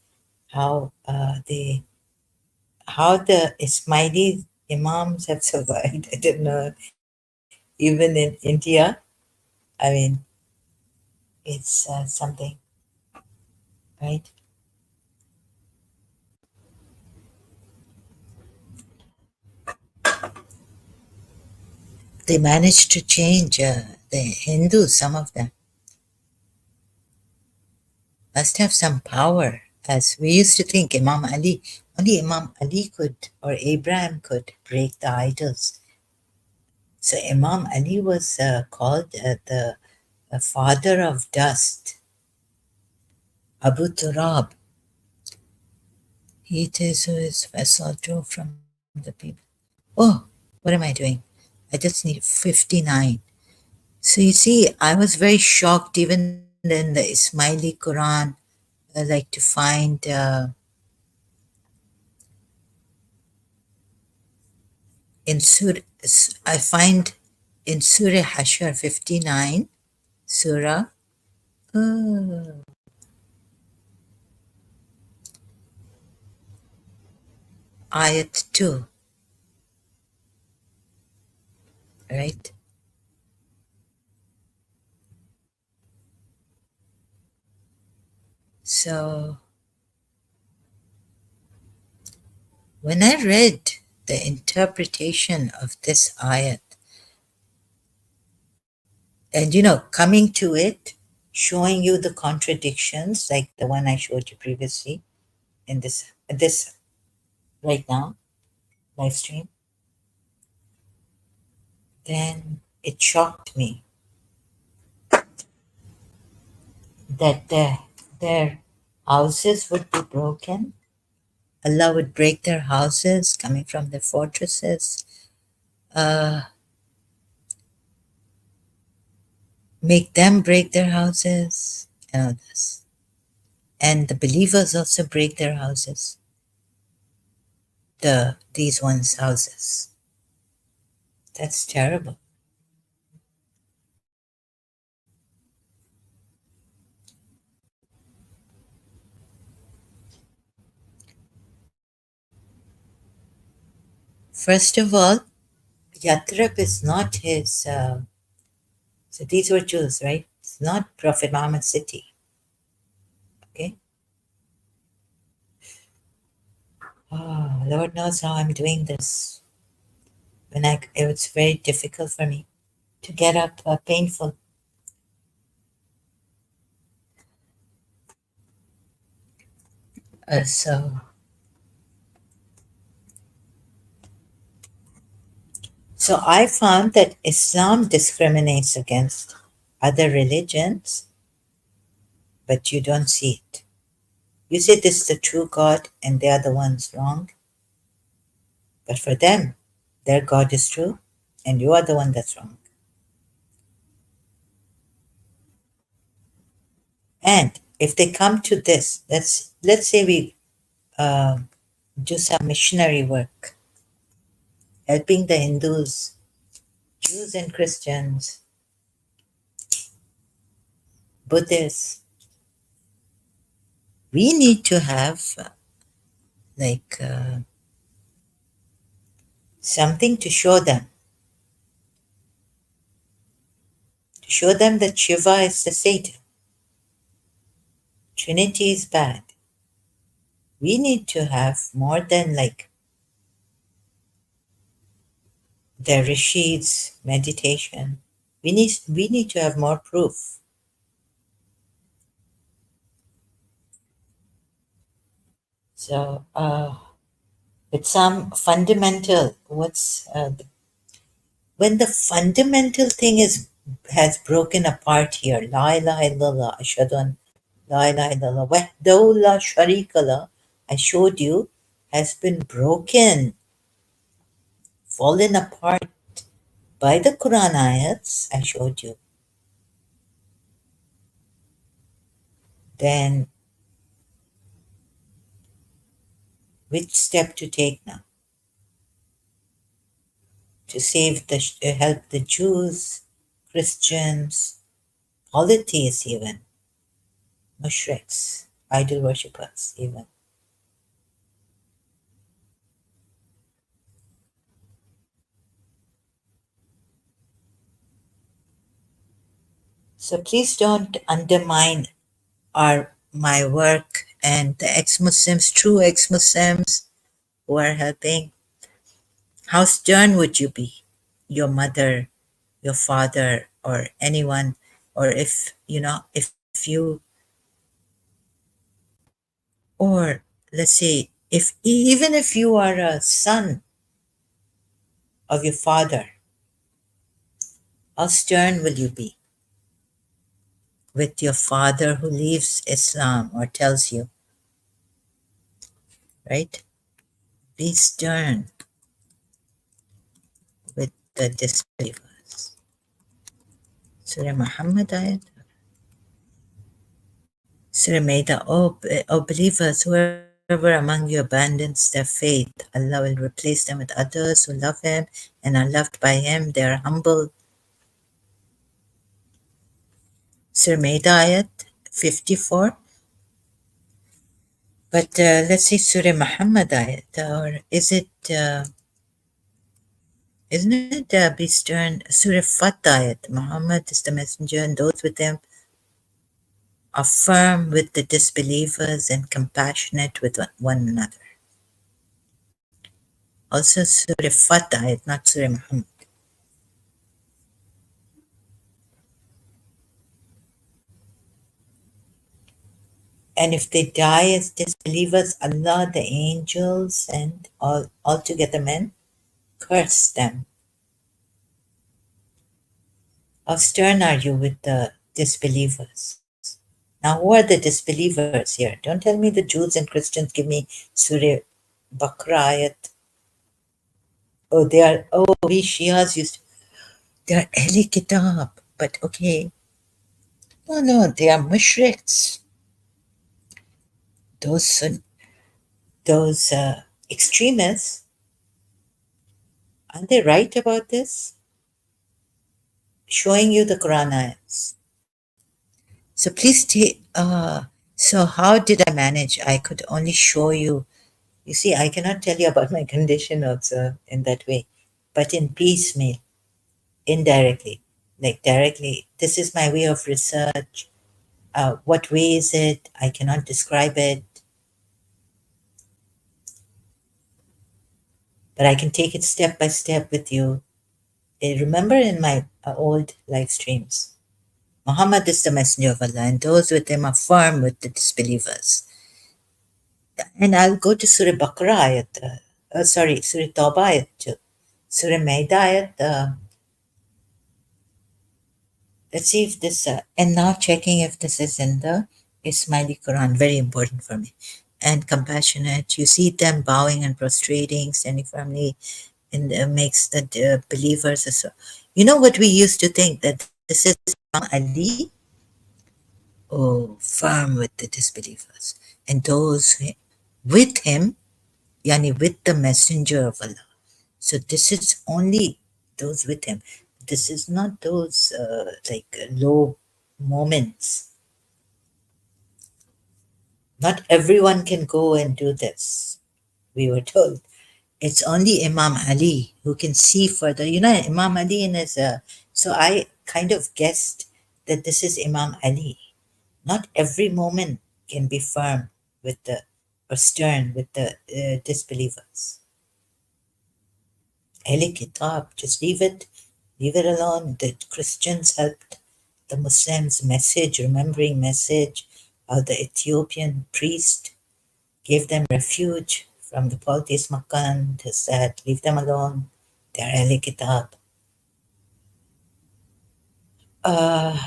how the Ismaili imams have survived. I don't know, even in India. I mean, it's something, right? They managed to change the Hindus, some of them must have some power. As we used to think, Imam Ali, only Imam Ali could, or Abraham could break the idols. So Imam Ali was called the father of dust, Abu Turab. He it is who is vessel drove from the people. Oh, what am I doing? I just need 59. So you see, I was very shocked even in the Ismaili Quran. I like to find in Surah, I find in Surah Hashar 59, Surah, uh, Ayat 2, right? So when I read the interpretation of this ayat, and coming to it, showing you the contradictions, like the one I showed you previously in this right now live stream, then it shocked me that their houses would be broken. Allah would break their houses coming from the fortresses, uh, make them break their houses, and all this. And the believers also break their houses, these ones' houses. That's terrible. First of all, Yathrib is not his. So these were Jews, right? It's not Prophet Muhammad's city. Okay. Oh, Lord knows how I'm doing this. It's very difficult for me to get up, painful. So I found that Islam discriminates against other religions, but you don't see it. You say this is the true God and they are the ones wrong, but for them, their God is true and you are the one that's wrong. And if they come to this, let's say we uh, do some missionary work, helping the Hindus, Jews and Christians, Buddhists. We need to have like something to show them that Shiva is the Satan, Trinity is bad. We need to have more than like the rishis meditation. We need to have more proof. So It's some fundamental. When the fundamental thing is has broken apart here? La ilaha illallah, ashhadu an la ilaha illallah, wahdahu la sharika lah, I showed you, has been broken, fallen apart by the Quran ayats I showed you. Then which step to take now? To save help the Jews, Christians, polytheists even, mushriks, idol worshippers even. So please don't undermine my work and the ex-Muslims, true ex-Muslims who are helping. How stern would you be? Your mother, your father, or anyone, or if you, or let's say, if even if you are a son of your father, how stern will you be with your father who leaves Islam or tells you, right? Be stern with the disbelievers. Surah Muhammad ayat. Surah Maida, O believers, whoever among you abandons their faith, Allah will replace them with others who love Him and are loved by Him. They are humble. Surah Maida ayat 54. But let's see Surah Muhammad ayat, or isn't it be stern? Surah Fat ayat, Muhammad is the messenger and those with him are firm with the disbelievers and compassionate with one another. Also Surah Fat ayat, not Surah Muhammad. And if they die as disbelievers, Allah, the angels, and all together men, curse them. How stern are you with the disbelievers? Now, who are the disbelievers here? Don't tell me the Jews and Christians. Give me Surah Baqarah ayat. Oh, we Shias they are Ahli Kitab. But okay. No, they are mushriks. Those extremists, aren't they right about this? Showing you the Quran ayats. So please take, so how did I manage? I could only show you. You see, I cannot tell you about my condition also in that way, but in piecemeal, indirectly, like directly. This is my way of research. What way is it? I cannot describe it, but I can take it step by step with you. Remember in my old live streams, Muhammad is the messenger of Allah, and those with him are firm with the disbelievers. And I'll go to Surah Baqarah ayat, Surah Tawbah ayat 2. Surah Maida ayat, let's see if this, and now checking if this is in the Ismaili Quran, very important for me. And compassionate, you see them bowing and prostrating, standing firmly, and makes the believers as well. You know what we used to think, that this is Imam Ali? Oh, firm with the disbelievers. And those with him, yani with the messenger of Allah. So this is only those with him. This is not those low moments. Not everyone can go and do this, we were told. It's only Imam Ali who can see further. You know, Imam Ali in his, so I kind of guessed that this is Imam Ali. Not every moment can be firm with the, or stern with the disbelievers. Ahli Kitab, just leave it alone. The Christians helped the Muslims, message, remembering message. The Ethiopian priest gave them refuge from the Politi's Makan to said, leave them alone, they're Ahli Kitab. Uh,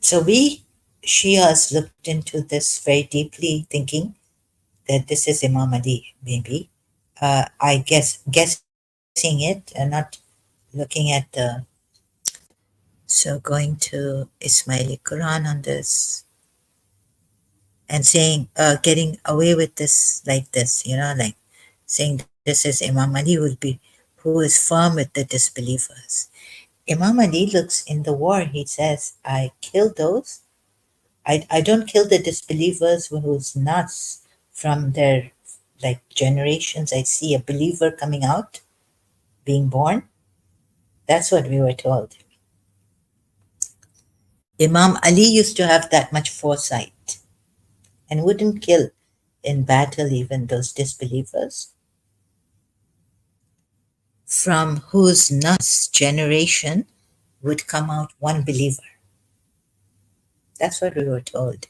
so we Shias looked into this very deeply, thinking that this is Imam Ali, maybe. I guessing it and not looking at the. So going to Ismaili Quran on this and saying, getting away with this like this, like saying this is Imam Ali who is firm with the disbelievers. Imam Ali looks in the war, he says, I kill those. I don't kill the disbelievers who's nuts from their like generations. I see a believer coming out, being born. That's what we were told. Imam Ali used to have that much foresight and wouldn't kill in battle even those disbelievers from whose nuts generation would come out one believer. That's what we were told.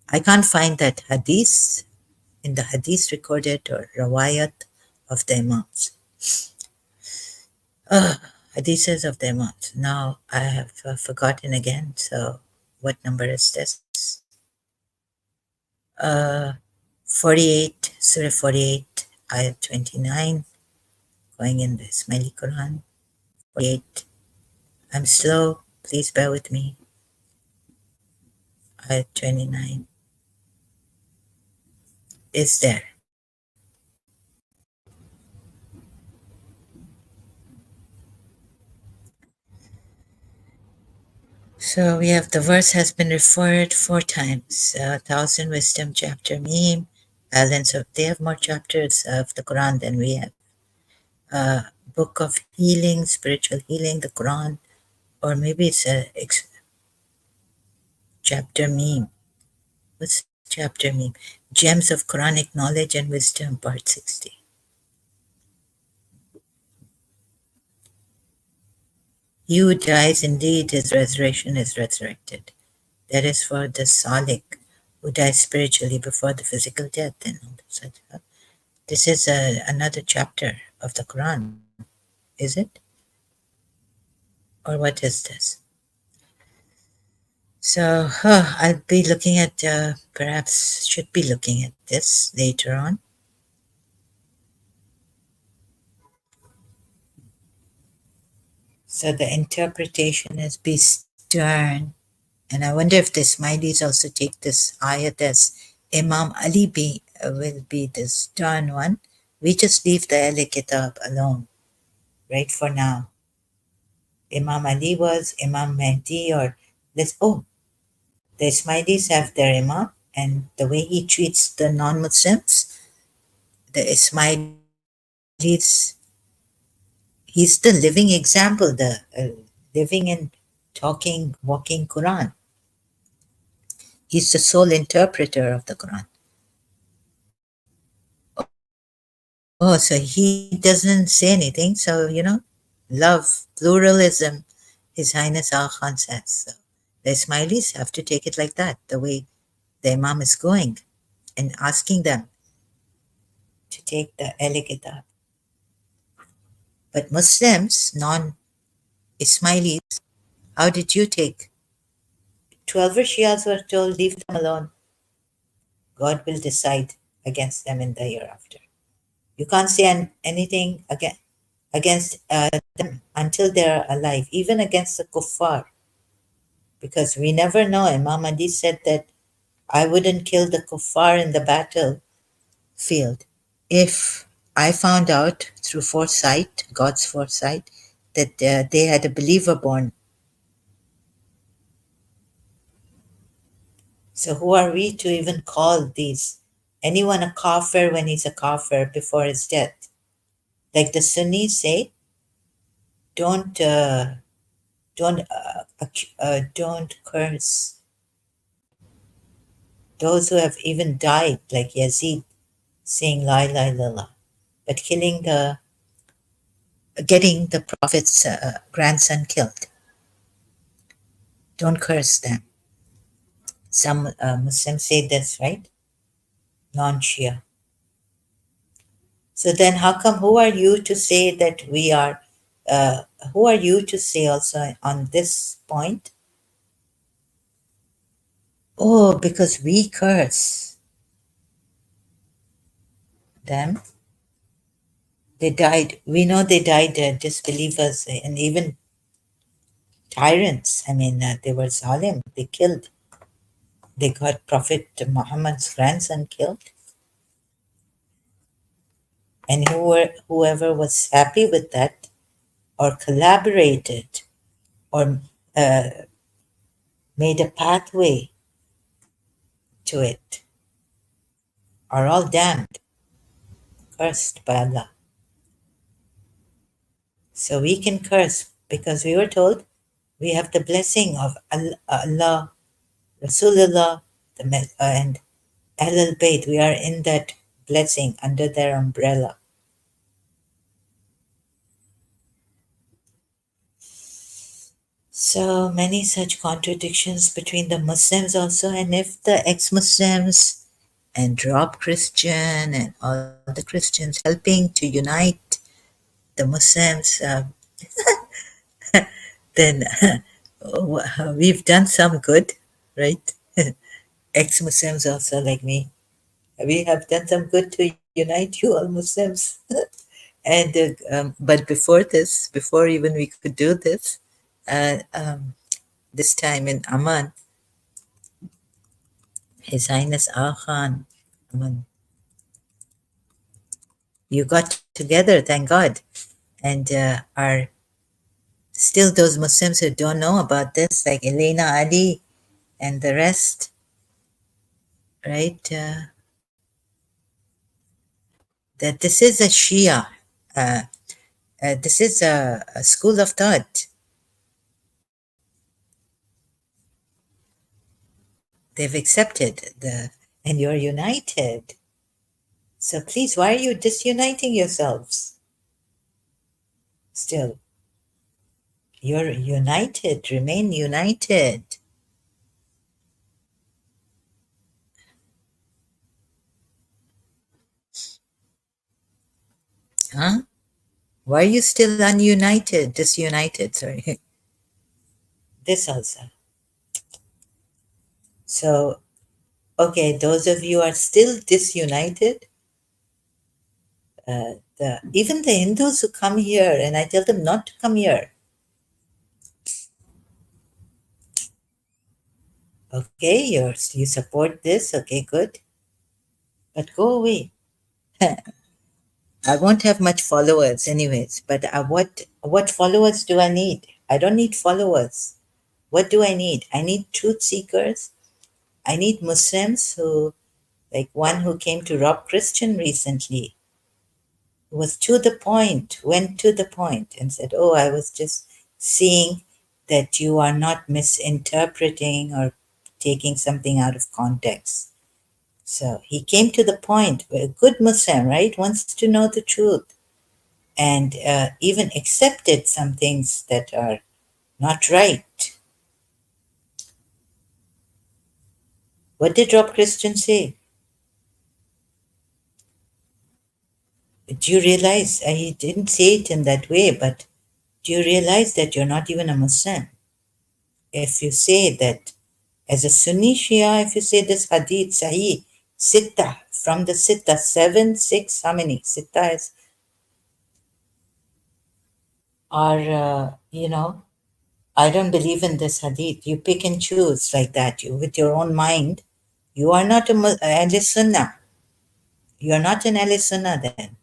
I can't find that hadith in the hadith recorded or rawayat of the Imams. Hadiths of the Imams. Now I have forgotten again. So what number is this? 48, Surah 48, Ayat 29, going in the Ismaili Quran. 48. I'm slow. Please bear with me. Ayat 29 is there. So we have the verse has been referred 4 times. 1000 Wisdom chapter Meme, balance of they have more chapters of the Quran than we have. Book of healing, spiritual healing, the Quran, or maybe it's a chapter Meme. What's chapter Meme? Gems of Quranic knowledge and wisdom, part 60. He who dies, indeed, his resurrection is resurrected. That is for the Salik who dies spiritually before the physical death. And such. This is another chapter of the Quran, is it? Or what is this? So I'll be looking at, perhaps should be looking at this later on. So the interpretation is be stern. And I wonder if the Ismailis also take this ayat as Imam Ali will be the stern one. We just leave the Ahli Kitab alone, right, for now. Imam Ali was Imam Mehdi or this. Oh, the Ismailis have their Imam, and the way he treats the non-Muslims, the Ismailis, he's the living example, the living and talking, walking Quran. He's the sole interpreter of the Quran. Oh, so he doesn't say anything. So, love, pluralism, His Highness Al Khan says. So the Ismailis have to take it like that, the way the Imam is going and asking them to take the Ahli Kitab. But Muslims, non-Ismailis, how did you take? 12 Shias were told, leave them alone. God will decide against them in the hereafter. You can't say anything against them until they're alive, even against the kuffar. Because we never know. Imam Ali said that I wouldn't kill the kuffar in the battlefield. If I found out through foresight, God's foresight, that they had a believer born. So who are we to even call anyone a kafir when he's a kafir before his death? Like the Sunnis say, don't curse those who have even died, like Yazid saying La ilaha illallah, but getting the Prophet's grandson killed. Don't curse them. Some Muslims say this, right? Non-Shia. So then, how come? Who are you to say that we are? Uh, who are you to say also on this point? Oh, because we curse them. They died. We know they died disbelievers and even tyrants. I mean, they were zalim. They killed. They got Prophet Muhammad's grandson killed. And whoever was happy with that or collaborated or uh, made a pathway to it are all damned, cursed by Allah. So we can curse because we were told we have the blessing of Allah, Rasulullah, and Ahlul Bayt. We are in that blessing under their umbrella. So many such contradictions between the Muslims also, and if the ex-Muslims and drop Christian and all the Christians helping to unite the Muslims, then we've done some good, right? Ex-Muslims also like me, we have done some good to unite you all Muslims. And but before this, before even we could do this, this time in Amman, His Highness Aga Khan, Amman, you got together, thank God, and are still those Muslims who don't know about this, like Elena Ali and the rest, right? That this is a Shia, uh, this is a school of thought. They've accepted and you're united. So please, why are you disuniting yourselves? Still, you're united. Remain united. Huh? Why are you still ununited? Disunited, sorry. This also. So, okay, those of you are still disunited. Even the Hindus who come here, and I tell them not to come here. Okay, you support this. Okay, good, but go away. I won't have much followers, anyways. But what followers do I need? I don't need followers. What do I need? I need truth seekers. I need Muslims who, like one who came to Rob Christian recently, was to the point, went to the point and said, "Oh, I was just seeing that you are not misinterpreting or taking something out of context." So he came to the point where a good Muslim, right, wants to know the truth and even accepted some things that are not right. What did Rob Christian say? Do you realize, he didn't say it in that way, but do you realize that you're not even a Muslim? If you say that, as a Sunni Shia, if you say this hadith Sahih, Sitta, from the Sitta, 7, 6, how many? Sitta is, are, I don't believe in this hadith. You pick and choose like that, you with your own mind. You are not a Ahl Sunnah. You are not an Ahl Sunnah then.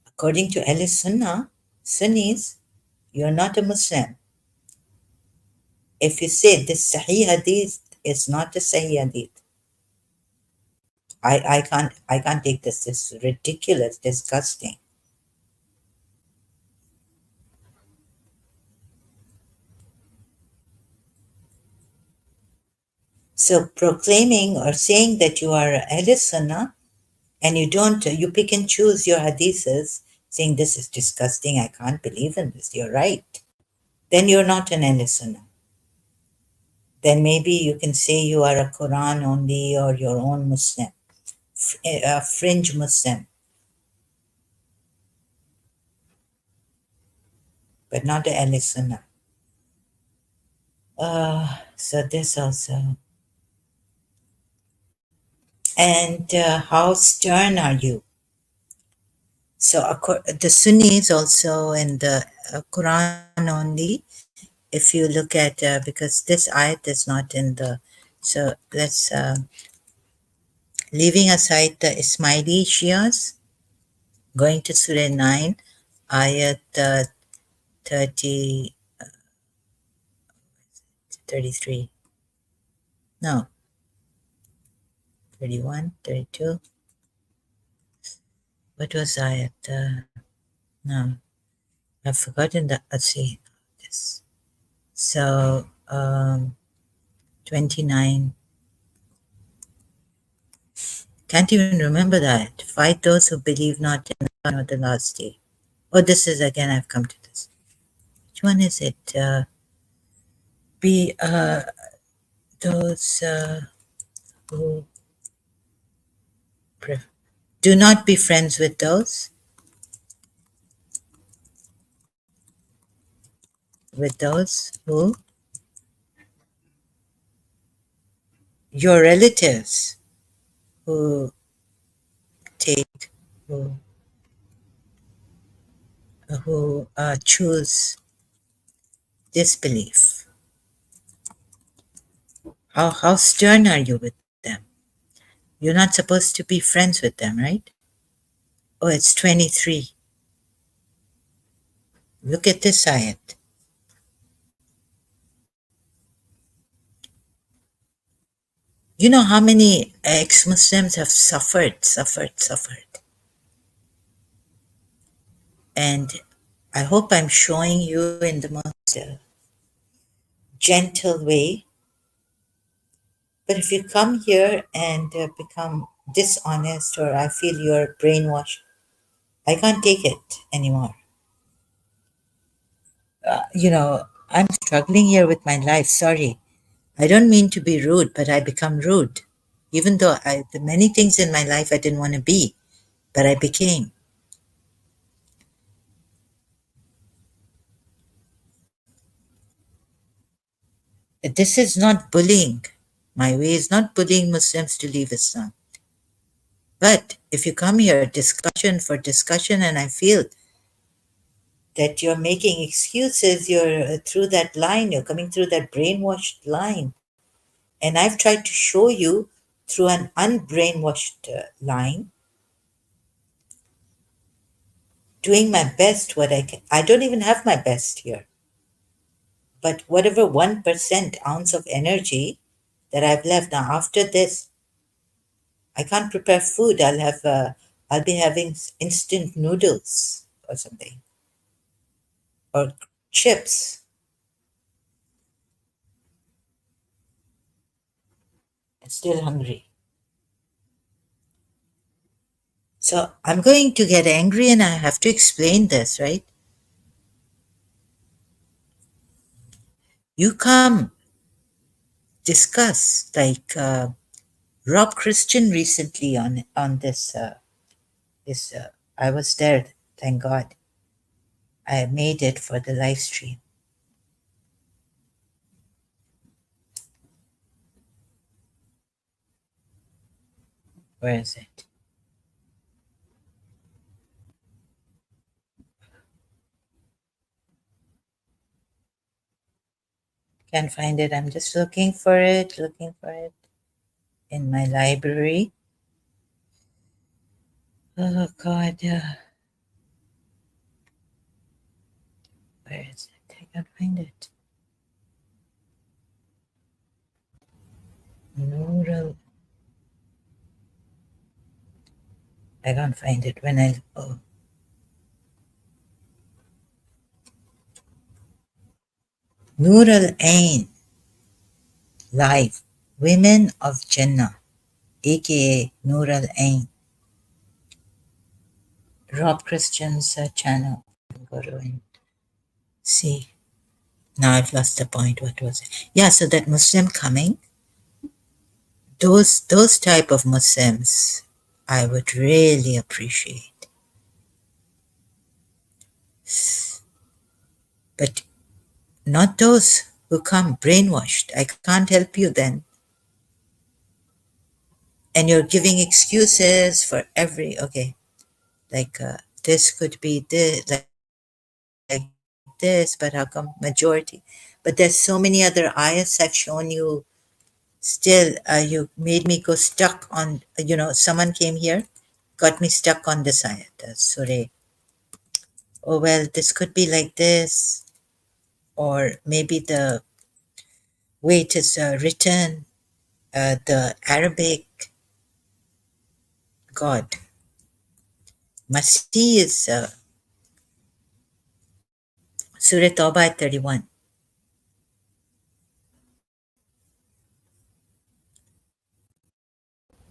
According to Ahl Sunnah, Sunnis, you are not a Muslim. If you say this Sahih Hadith is not a Sahih Hadith, I can't take this. This is ridiculous, disgusting. So proclaiming or saying that you are Ahl Sunnah and you pick and choose your hadiths, saying this is disgusting, I can't believe in this, you're right. Then you're not an Ahl Sunnah. Then maybe you can say you are a Quran only or your own Muslim. a fringe Muslim, but not the Ahl Sunnah. So this also. And how stern are you? So the Sunnis also in the Quran only. If you look at because this ayat is not in the, so let's leaving aside the Ismaili Shias, going to Surah 9, ayat 30, 33, no, 31, 32. What was ayat? No, I've forgotten that. Let's see this. So 29. Can't even remember that. Fight those who believe not in the coming of the last day. Oh, this is again, I've come to this. Which one is it? Be those who do not be friends with those who, your relatives who take, who, who choose disbelief. How stern are you with them? You're not supposed to be friends with them, right? Oh, it's 23. Look at this ayat. You know how many ex-Muslims have suffered. And I hope I'm showing you in the most gentle way. But if you come here and become dishonest, or I feel you're brainwashed, I can't take it anymore. I'm struggling here with my life. Sorry. I don't mean to be rude, but I become rude. Even though the many things in my life I didn't want to be, but I became. This is not bullying. My way is not bullying Muslims to leave Islam. But if you come here discussion for discussion and I feel that you're making excuses, you're through that line, you're coming through that brainwashed line. And I've tried to show you through an unbrainwashed line, doing my best what I can. I don't even have my best here. But whatever 1% ounce of energy that I've left now after this, I can't prepare food. I'll be having instant noodles or something, or chips. I'm still hungry. So I'm going to get angry and I have to explain this, right? You come discuss like Rob Christian recently on this. I was there, thank God. I made it for the live stream. Where is it? Can't find it. I'm just looking for it in my library. Oh God, where is it? I can't find it. Neural. I can't find it when I. Oh, Nur al Ain live. Women of Jannah, aka Nur al Ain. Rob Christian's channel. Go to and see. Now I've lost the point. What was it? Yeah, so that Muslim coming, those type of Muslims. I would really appreciate. But not those who come brainwashed. I can't help you then. And you're giving excuses for every, okay, like this could be this, like this, but how come majority? But there's so many other ayahs I've shown you. Still, you made me go stuck on, someone came here, got me stuck on this ayat, Surah. Oh, well, this could be like this, or maybe the way it is written, the Arabic. God, Masih is Surah Tawbah 31.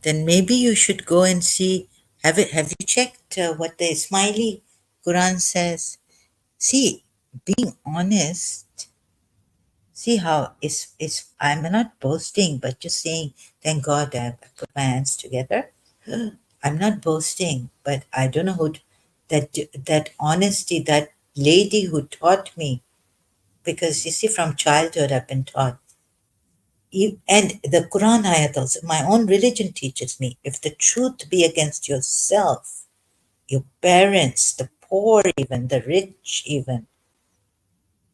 Then maybe you should go and see. Have you checked what the Ismaili Quran says? See, being honest. See how is I'm not boasting, but just saying, thank God I put my hands together. I'm not boasting, but I don't know that honesty, that lady who taught me, because you see, from childhood I've been taught. And the Quran ayat also, my own religion teaches me, if the truth be against yourself, your parents, the poor, even the rich, even,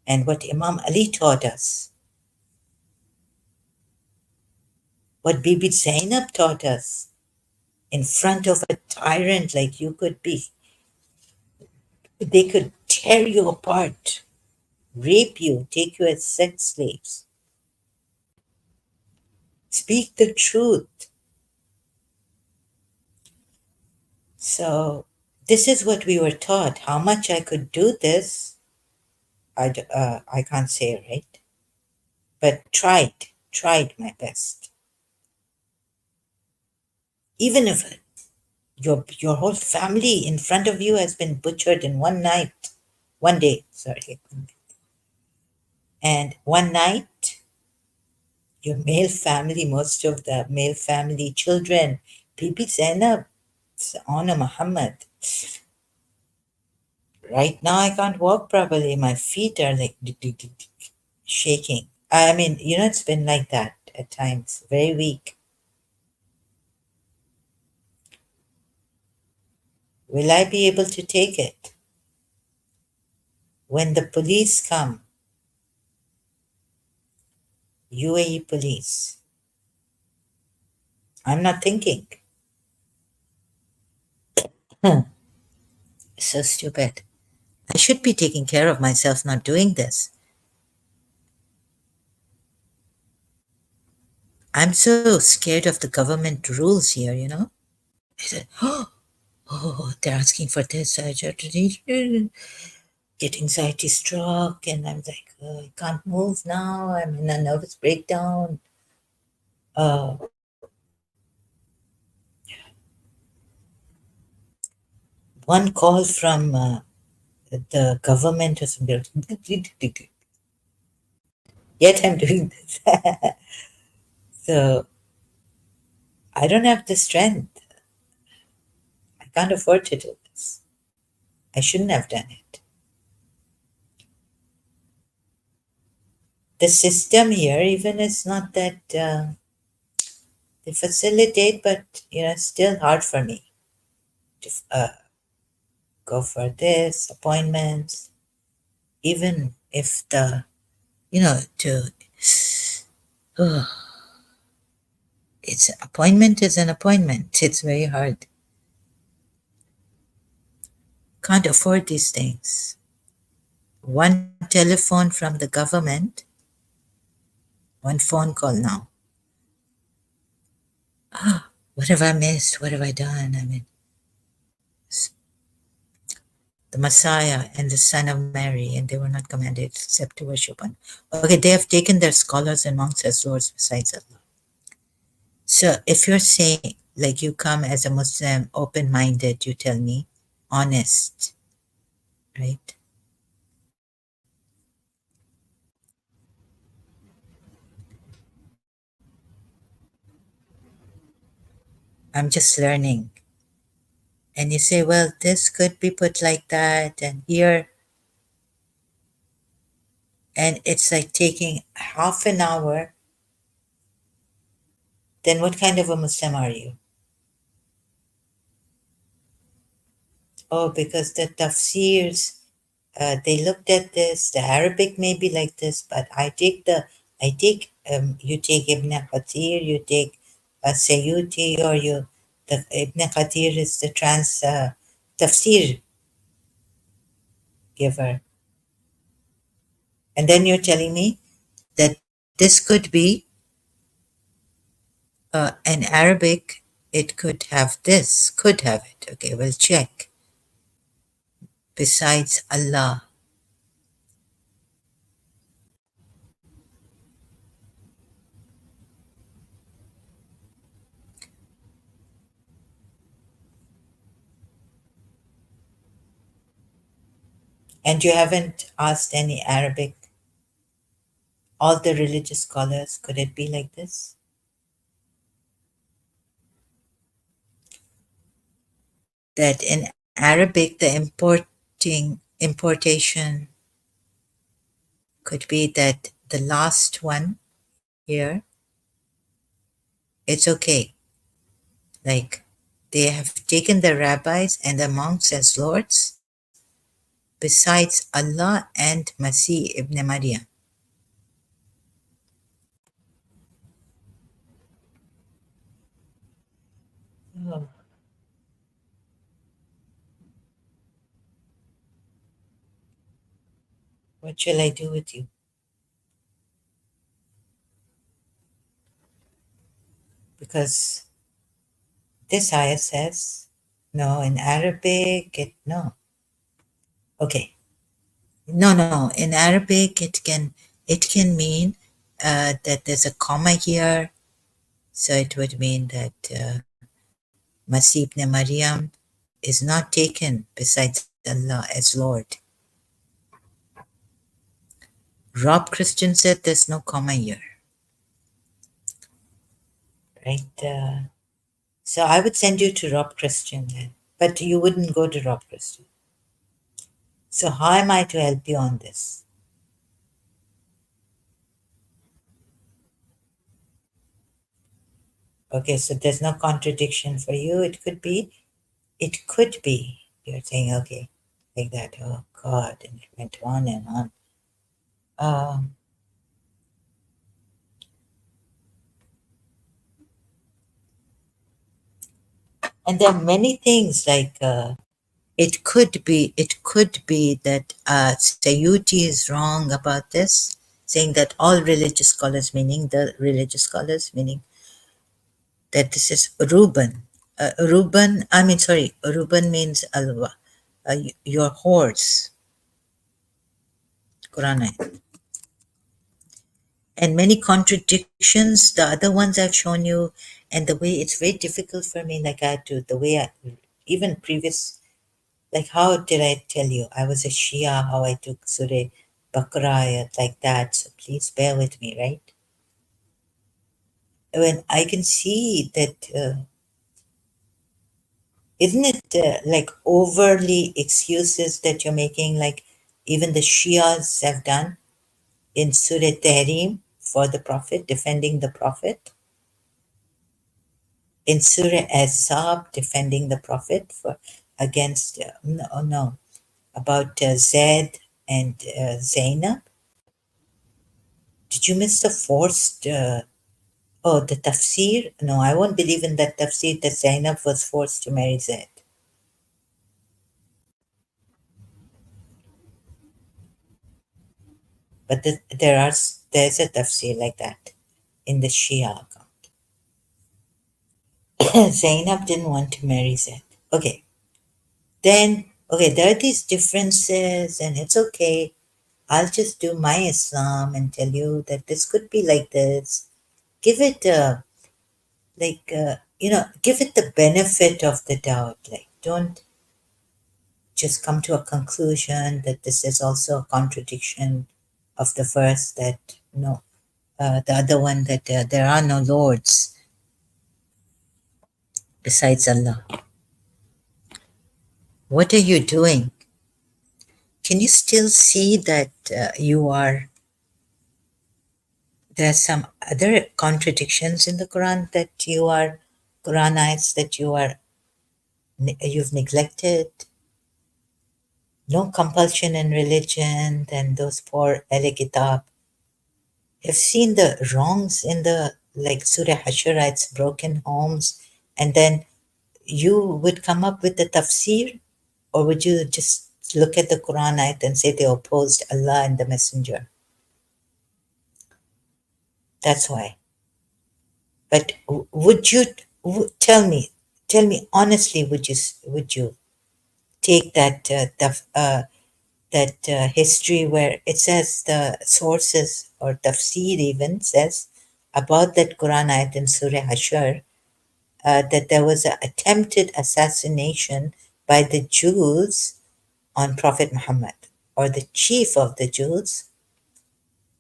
and what Imam Ali taught us, what Bibi Zainab taught us, in front of a tyrant like you could be, they could tear you apart, rape you, take you as sex slaves. Speak the truth. So, this is what we were taught. How much I could do this, I can't say, right? But tried my best. Even if your whole family in front of you has been butchered in one day, sorry, and one night, your male family, most of the male family, children, Bibi Zainab, honor Muhammad. Right now, I can't walk properly. My feet are like shaking. I mean, it's been like that at times, very weak. Will I be able to take it? When the police come, UAE police, I'm not thinking. Hmm. So stupid. I should be taking care of myself, not doing this. I'm so scared of the government rules here. I said, oh, they're asking for this. I just get anxiety stroke, and I'm like, I can't move now. I'm in a nervous breakdown. Uh, one call from the government or something. Yet I'm doing this. So I don't have the strength. I can't afford to do this. I shouldn't have done it. The system here, even, is not that they facilitate, but it's still hard for me to go for this appointments, even if to it's appointment is an appointment. It's very hard. Can't afford these things. One telephone from the government, one phone call now. What have I missed? What have I done? I mean, the Messiah and the Son of Mary, and they were not commanded except to worship one. Okay, they have taken their scholars and monks as lords besides Allah. So if you're saying, like, you come as a Muslim, open-minded, you tell me, honest, right? I'm just learning. and you say, well, this could be put like that, and here, and it's like taking half an hour, then what kind of a Muslim are you? Oh, because the tafsirs, they looked at this, the Arabic may be like this, but you take Ibn Kathir, you take Sayyuti, or the Ibn Kathir is the tafsir giver. And then you're telling me that this could be in Arabic, it could have this, could have it. Okay, we'll check. Besides Allah. And you haven't asked any Arabic, all the religious scholars, could it be like this? That in Arabic, the importation could be that the last one here, it's okay. Like they have taken the rabbis and the monks as lords besides Allah and Masih ibn Maryam. Oh, what shall I do with you? Because this ayah says, no, in Arabic, no. Okay. No. In Arabic, it can mean that there's a comma here, so it would mean that Masih ibn Maryam is not taken besides Allah as Lord. Rob Christian said there's no comma here, right? So I would send you to Rob Christian then, but you wouldn't go to Rob Christian. So how am I to help you on this? Okay, so there's no contradiction for you. It could be. You're saying, okay, like that. Oh God, and it went on and on. Um, and there are many things like it could be that Sayuti is wrong about this, saying that all religious scholars, meaning the religious scholars, meaning that this is Reuben. Reuben means alwa, your horse, Quran ayat. And many contradictions, the other ones I've shown you, and the way it's very difficult for me, like I had to, the way I, even previous, like how did I tell you, I was a Shia, how I took Surah Baqarah ayat like that, so please bear with me, right? When I can see that, isn't it like overly excuses that you're making, like even the Shias have done in Surah Tahrim for the Prophet, defending the Prophet, in Surah Ahzab, defending the Prophet for against no, about Zaid and Zainab. Did you miss the forced? Oh, the tafsir? No, I won't believe in that tafsir that Zainab was forced to marry Zaid. But there's a tafsir like that in the Shia account. Zainab didn't want to marry Zaid. Okay, then okay, there are these differences, and it's okay. I'll just do my Islam and tell you that this could be like this. Give it give it the benefit of the doubt. Like, don't just come to a conclusion that this is also a contradiction of the verse that no, the other one that there are no lords besides Allah. What are you doing? Can you still see that there's some other contradictions in the Quran that you are, Quranites, that you've neglected? No compulsion in religion, then those poor Ahl Kitab. You've seen the wrongs in the, like Surah Hasharites, broken homes, and then you would come up with the tafsir, or would you just look at the Quran ayat and say they opposed Allah and the Messenger? That's why. But would you tell me honestly, would you take that history where it says the sources, or tafsir even says about that Quran ayat in Surah Hashar, that there was an attempted assassination by the Jews on Prophet Muhammad, or the chief of the Jews,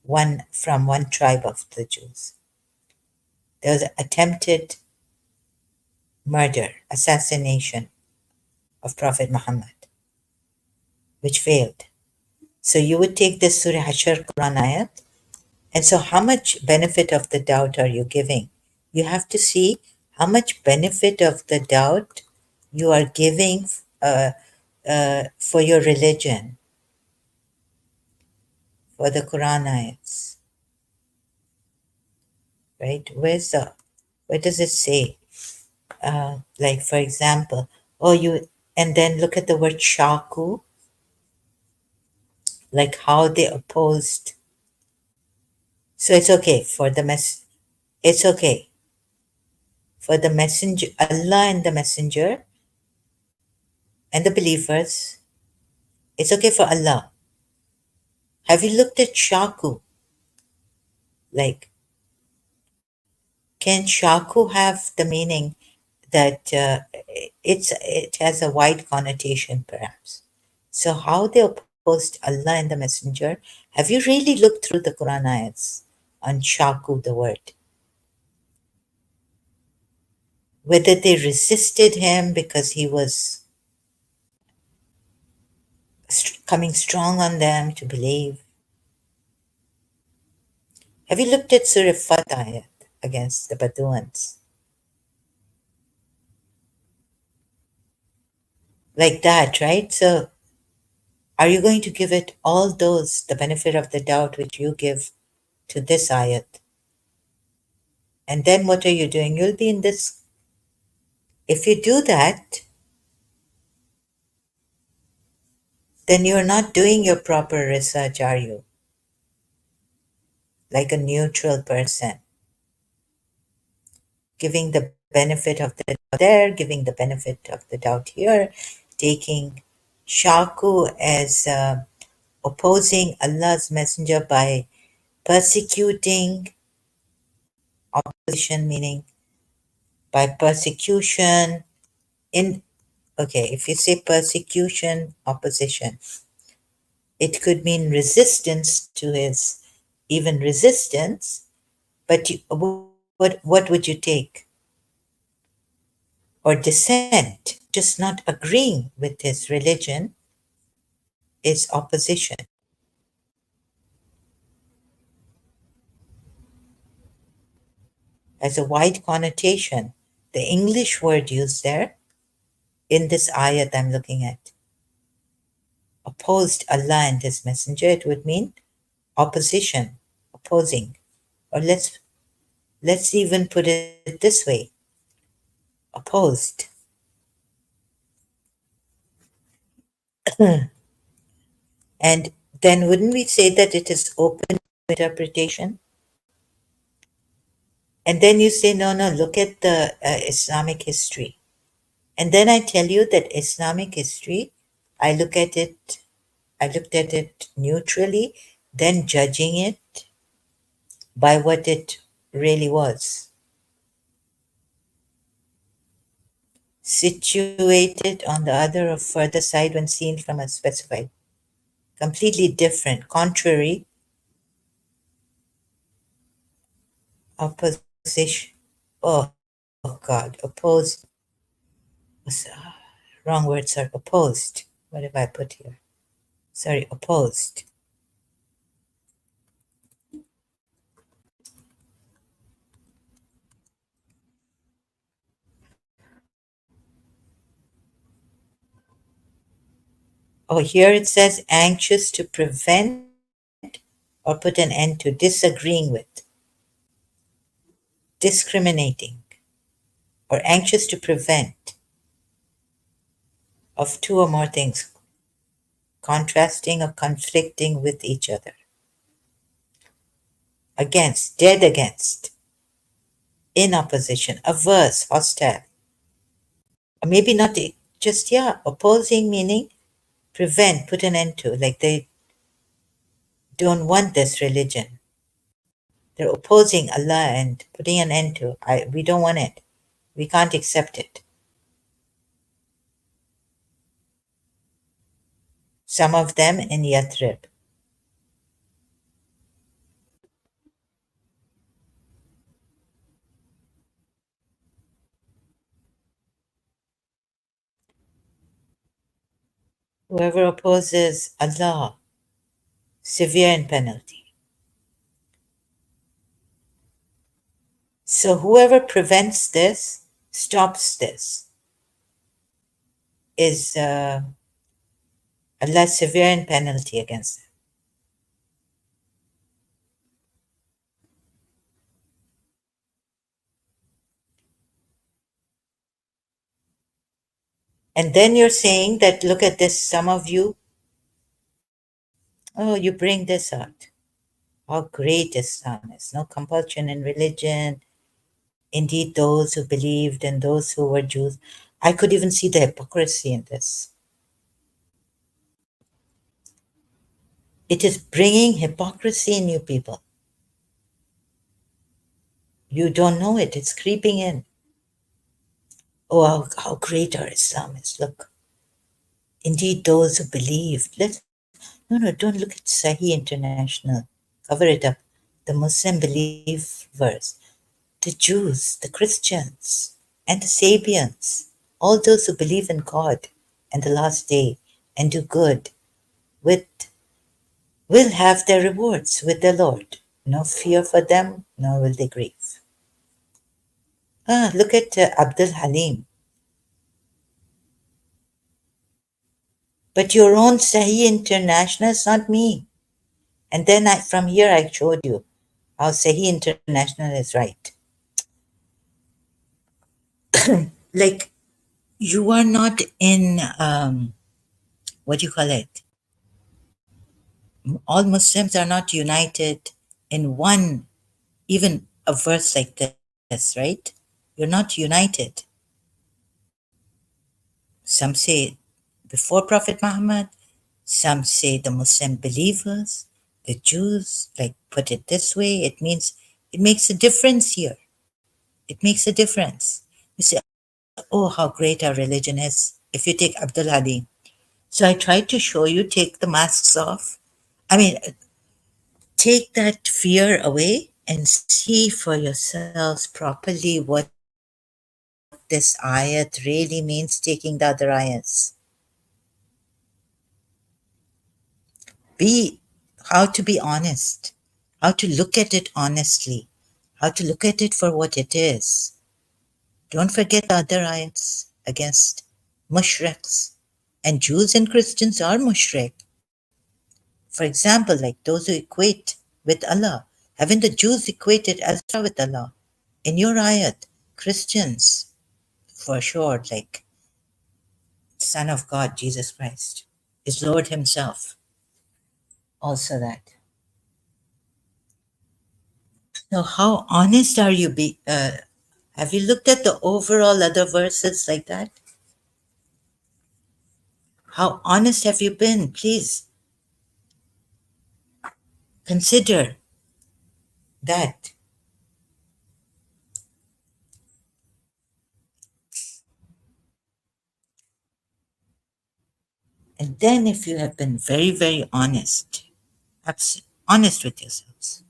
one from one tribe of the Jews. There was an attempted murder, assassination of Prophet Muhammad, which failed. So you would take this Surah Hashar Quran ayat, and so how much benefit of the doubt are you giving? You have to see how much benefit of the doubt you are giving for your religion, for the Quran ayats, right? Where does it say? Like, for example, and then look at the word shaku, like how they opposed. So it's okay for the messenger, Allah and the messenger and the believers. It's okay for Allah. Have you looked at shaku? Like, can shaku have the meaning that it has a wide connotation, perhaps? So how they opposed Allah and the messenger? Have you really looked through the Quran ayats on shaku, the word? Whether they resisted him because he was coming strong on them to believe. Have you looked at Surah Fatah against the Bedouins? Like that, right? So are you going to give it all those, the benefit of the doubt which you give to this ayat? And then what are you doing? You'll be in this. If you do that, then you're not doing your proper research, are you? Like a neutral person, giving the benefit of the doubt there, giving the benefit of the doubt here, taking shaku as opposing Allah's messenger by persecuting, opposition meaning by persecution. In Okay, if you say persecution, opposition, it could mean resistance to his, even resistance. But what would you take? Or dissent, just not agreeing with his religion, is opposition. Has a wide connotation. The English word used there in this ayat I'm looking at, opposed Allah and his messenger, it would mean opposition, opposing. Or let's even put it this way, opposed. And then wouldn't we say that it is open interpretation? And then you say, no, no, look at the Islamic history. And then I tell you that Islamic history, I look at it, I looked at it neutrally, then judging it by what it really was. Situated on the other or further side when seen from a specified. Completely different, contrary, opposition. Oh, oh God, oppose. Wrong word, sir. Opposed. What have I put here? Sorry, opposed. Oh, here it says anxious to prevent or put an end to, disagreeing with, discriminating, or anxious to prevent of two or more things, contrasting or conflicting with each other. Against, dead against, in opposition, averse, hostile. Or maybe not just, yeah, opposing meaning prevent, put an end to, like they don't want this religion. They're opposing Allah and putting an end to. We don't want it. We can't accept it. Some of them in Yathrib. Whoever opposes Allah, severe in penalty. So whoever prevents this, stops this, is Allah severe in penalty against them. And then you're saying that, look at this, some of you, oh, you bring this out. How great Islam is. No compulsion in religion. Indeed, those who believed and those who were Jews. I could even see the hypocrisy in this. It is bringing hypocrisy in you people. You don't know it, it's creeping in. Oh, how great our Islam is. Look. Indeed, those who believed. No, don't look at Sahih International. Cover it up. The Muslim believers, the Jews, the Christians, and the Sabians, all those who believe in God and the last day and do good, with will have their rewards with the Lord. No fear for them, nor will they grieve. Look at Abdul Halim. But your own Sahih International is not me. And then from here I showed you how Sahih International is right. Like, you are not in, what do you call it? All Muslims are not united in one, even a verse like this, right? You're not united. Some say before Prophet Muhammad, some say the Muslim believers, the Jews, like put it this way, it means it makes a difference here. It makes a difference. You say, oh, how great our religion is. If you take Abdul Hadi. So I tried to show you, take the masks off. I mean, take that fear away and see for yourselves properly what this ayat really means, taking the other ayats. Be how to be honest, how to look at it honestly, how to look at it for what it is. Don't forget the other ayats against mushriks. And Jews and Christians are mushrik. For example, like those who equate with Allah. Haven't the Jews equated Azra with Allah? In your ayat, Christians, for sure, like Son of God, Jesus Christ, is Lord Himself. Also that. So how honest are you? Have you looked at the overall other verses like that? How honest have you been? Please consider that. And then if you have been very, very honest, honest with yourselves,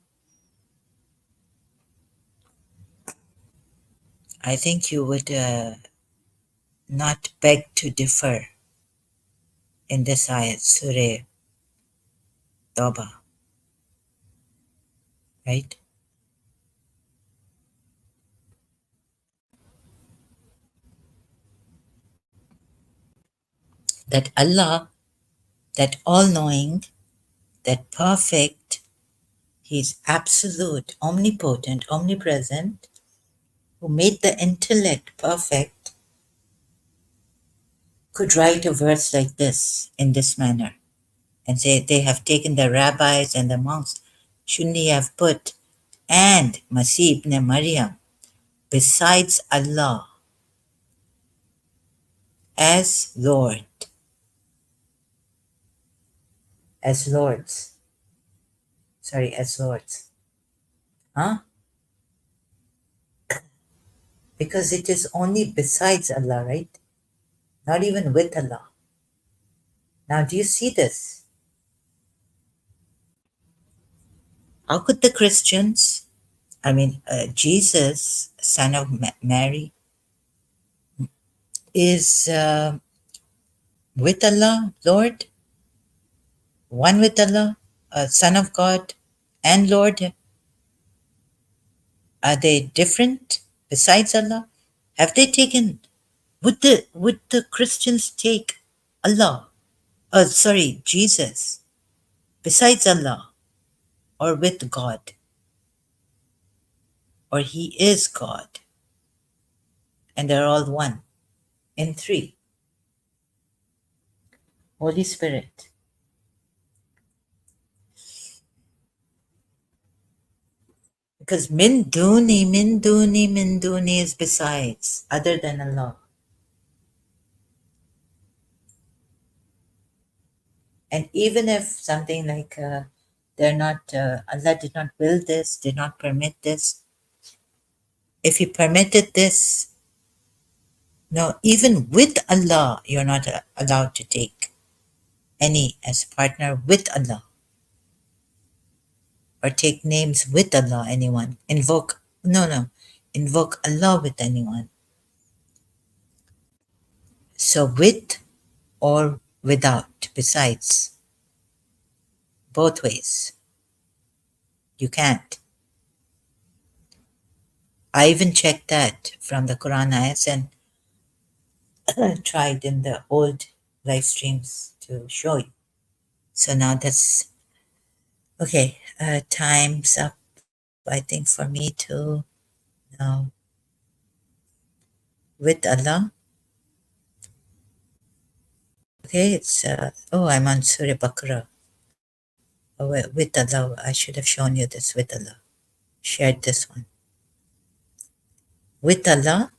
I think you would not beg to differ in this ayat, Surah Tawbah, right? That Allah, that all-knowing, that perfect, He's absolute, omnipotent, omnipresent, who made the intellect perfect, could write a verse like this in this manner and say they have taken the rabbis and the monks. Shouldn't he have put and Masih ibn Maryam besides Allah as Lord, as lords, sorry, as lords, huh? Because it is only besides Allah, right? Not even with Allah. Now, do you see this? How could the Christians, Jesus, son of Mary, is with Allah, Lord, one with Allah, Son of God, and Lord. Are they different besides Allah? Have they taken? Would the Christians take Allah? Oh, sorry, Jesus, besides Allah, or with God, or He is God, and they're all one in three. Holy Spirit. Because min duni is besides, other than Allah. And even if something like they're not, Allah did not will this, did not permit this, if He permitted this, no, even with Allah, you're not allowed to take any as partner with Allah or take names with Allah, anyone. Invoke Allah with anyone. So with or without, besides, both ways. You can't. I even checked that from the Quran ayats and tried in the old live streams to show you. So now that's okay. Time's up, I think, for me to now with Allah. Okay, it's I'm on Surah Baqarah. Oh, with Allah, I should have shown you this with Allah. Shared this one. With Allah,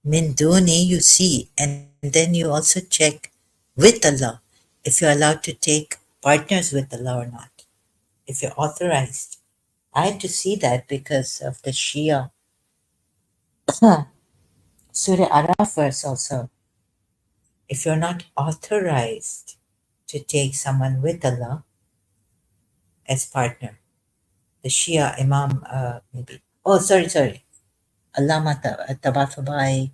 min duni, you see, and then you also check with Allah if you're allowed to take partners with Allah or not, if you're authorized. I had to see that because of the Shia Surah Araf verse also. If you're not authorized to take someone with Allah as partner, the Shia Imam, maybe. Oh, sorry. Allama Tabatabai,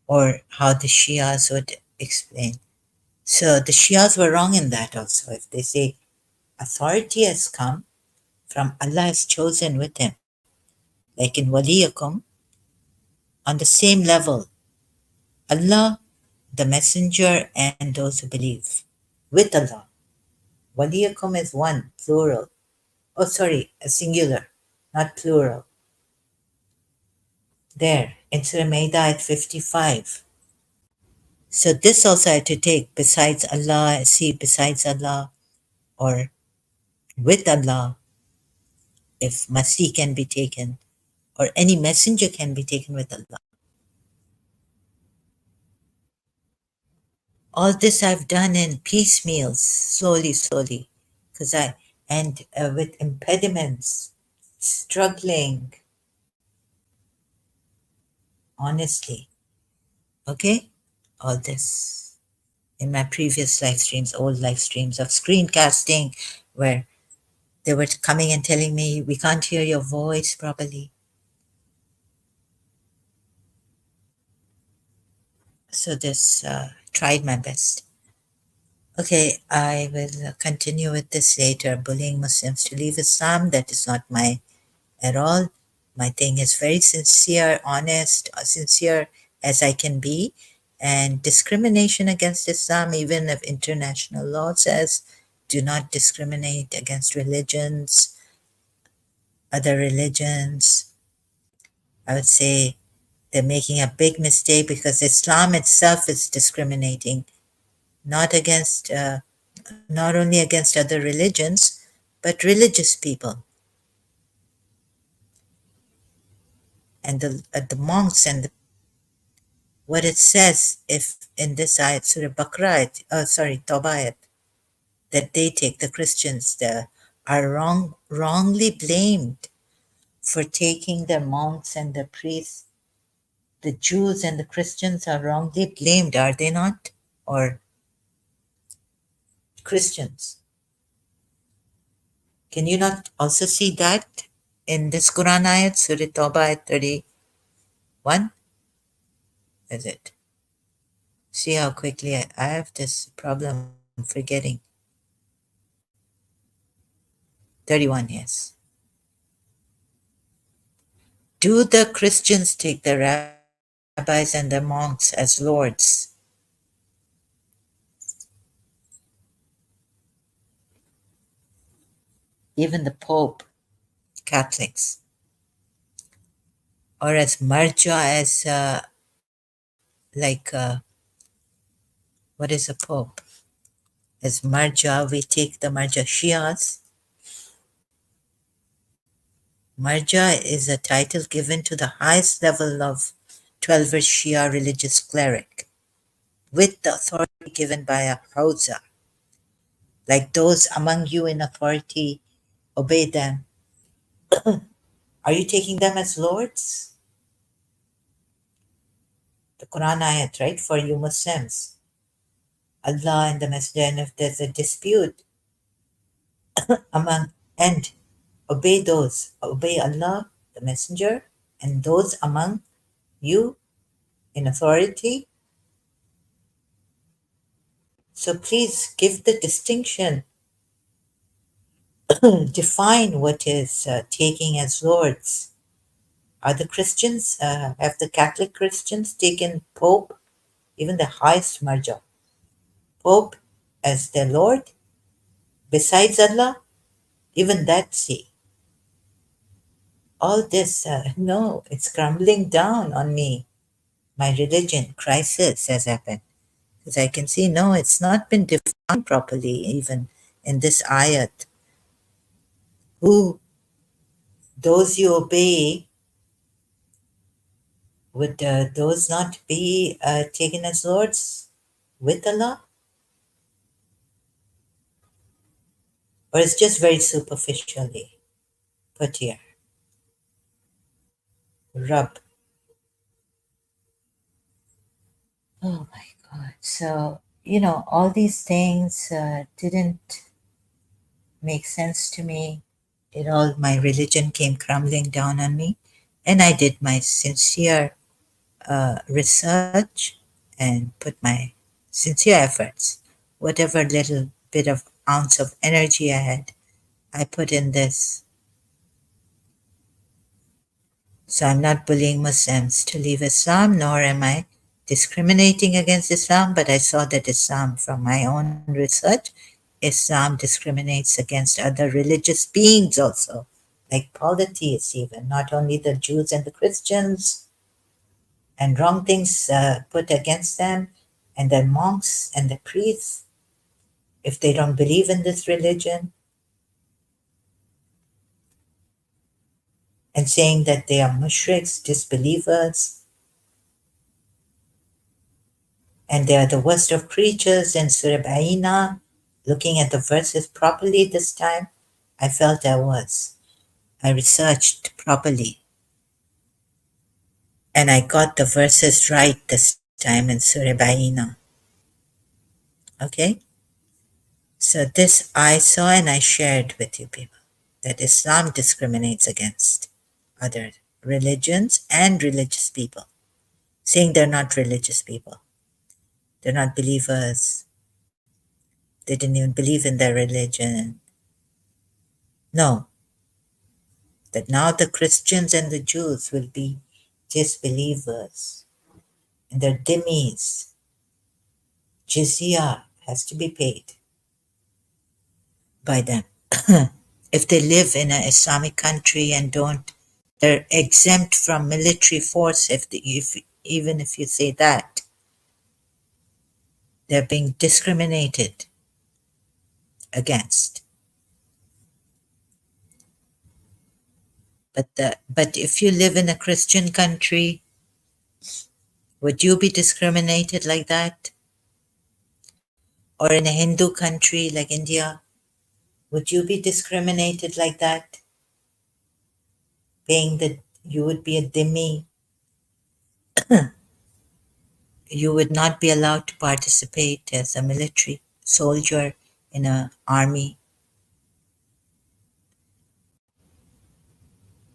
or how the Shias would explain. So the Shias were wrong in that also. If they say authority has come from Allah has chosen with him, like in Waliyakum, on the same level, Allah, the messenger, and those who believe with Allah. Waliyakum is one, plural. Oh, sorry, a singular, not plural. There, in Surah Maida at 55. So this also I had to take besides Allah, see besides Allah, or with Allah, if Masih can be taken, or any messenger can be taken with Allah. All this I've done in piecemeals, slowly, because with impediments, struggling, honestly. Okay? All this in my previous live streams, old live streams of screencasting, where they were coming and telling me, we can't hear your voice properly. So this tried my best. Okay, I will continue with this later. Bullying Muslims to leave Islam, that is not my at all. My thing is very sincere, honest, sincere as I can be. And discrimination against Islam, even if international law says do not discriminate against religions, other religions, I would say they're making a big mistake because Islam itself is discriminating not against, not only against other religions, but religious people and the monks and what it says if in this ayat, Surah Baqarah, Tawbah ayat, that they take the Christians there are wrongly blamed for taking their monks and the priests. The Jews and the Christians are wrongly blamed, are they not? Or Christians. Can you not also see that in this Quran ayat, Surah Tawbah ayat 31? Is it? See how quickly I have this problem forgetting. 31, yes. Do the Christians take the rabbis and the monks as lords? Even the Pope, Catholics, or as marja, as like what is a Pope? As marja, we take the marja Shias. Marja is a title given to the highest level of 12 Shia religious cleric, with the authority given by a Hausa. Like those among you in authority, obey them. Are you taking them as lords? The Quran ayat, right? For you Muslims, Allah and the Messenger, and if there's a dispute among, and obey those, obey Allah, the Messenger, and those among you in authority. So please give the distinction, define what is taking as lords. Are the Christians, have the Catholic Christians taken Pope, even the highest marja, Pope as their Lord, besides Allah? Even that, see, all this, no, it's crumbling down on me. My religion crisis has happened. Because I can see, no, it's not been defined properly, even in this ayat. Who, those you obey, would those not be taken as lords with Allah? Or it's just very superficially put here? Rub. Oh my God. So, all these things didn't make sense to me. My religion came crumbling down on me. And I did my sincere research and put my sincere efforts, whatever little bit of ounce of energy I had, I put in this. So I'm not bullying Muslims to leave Islam, nor am I discriminating against Islam, but I saw that Islam, from my own research, Islam discriminates against other religious beings also, like polytheists even, not only the Jews and the Christians, and wrong things put against them, and their monks and the priests, if they don't believe in this religion, and saying that they are mushriks, disbelievers, and they are the worst of creatures in Surah Baina. Looking at the verses properly this time, I felt I was. I researched properly, and I got the verses right this time in Surah Baina. Okay? So this I saw and I shared with you people, that Islam discriminates against other religions and religious people, saying they're not religious people. They're not believers. They didn't even believe in their religion. No, that now the Christians and the Jews will be disbelievers. And their dhimmis, jizya, has to be paid by them. If they live in an Islamic country and don't, they're exempt from military force. Even if you say that, they're being discriminated against. But if you live in a Christian country, would you be discriminated like that? Or in a Hindu country like India, would you be discriminated like that? Being that you would be a dhimmi, you would not be allowed to participate as a military soldier in an army.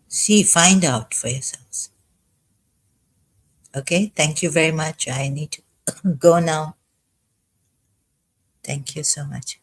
See, find out for yourselves. Okay, thank you very much. I need to go now. Thank you so much.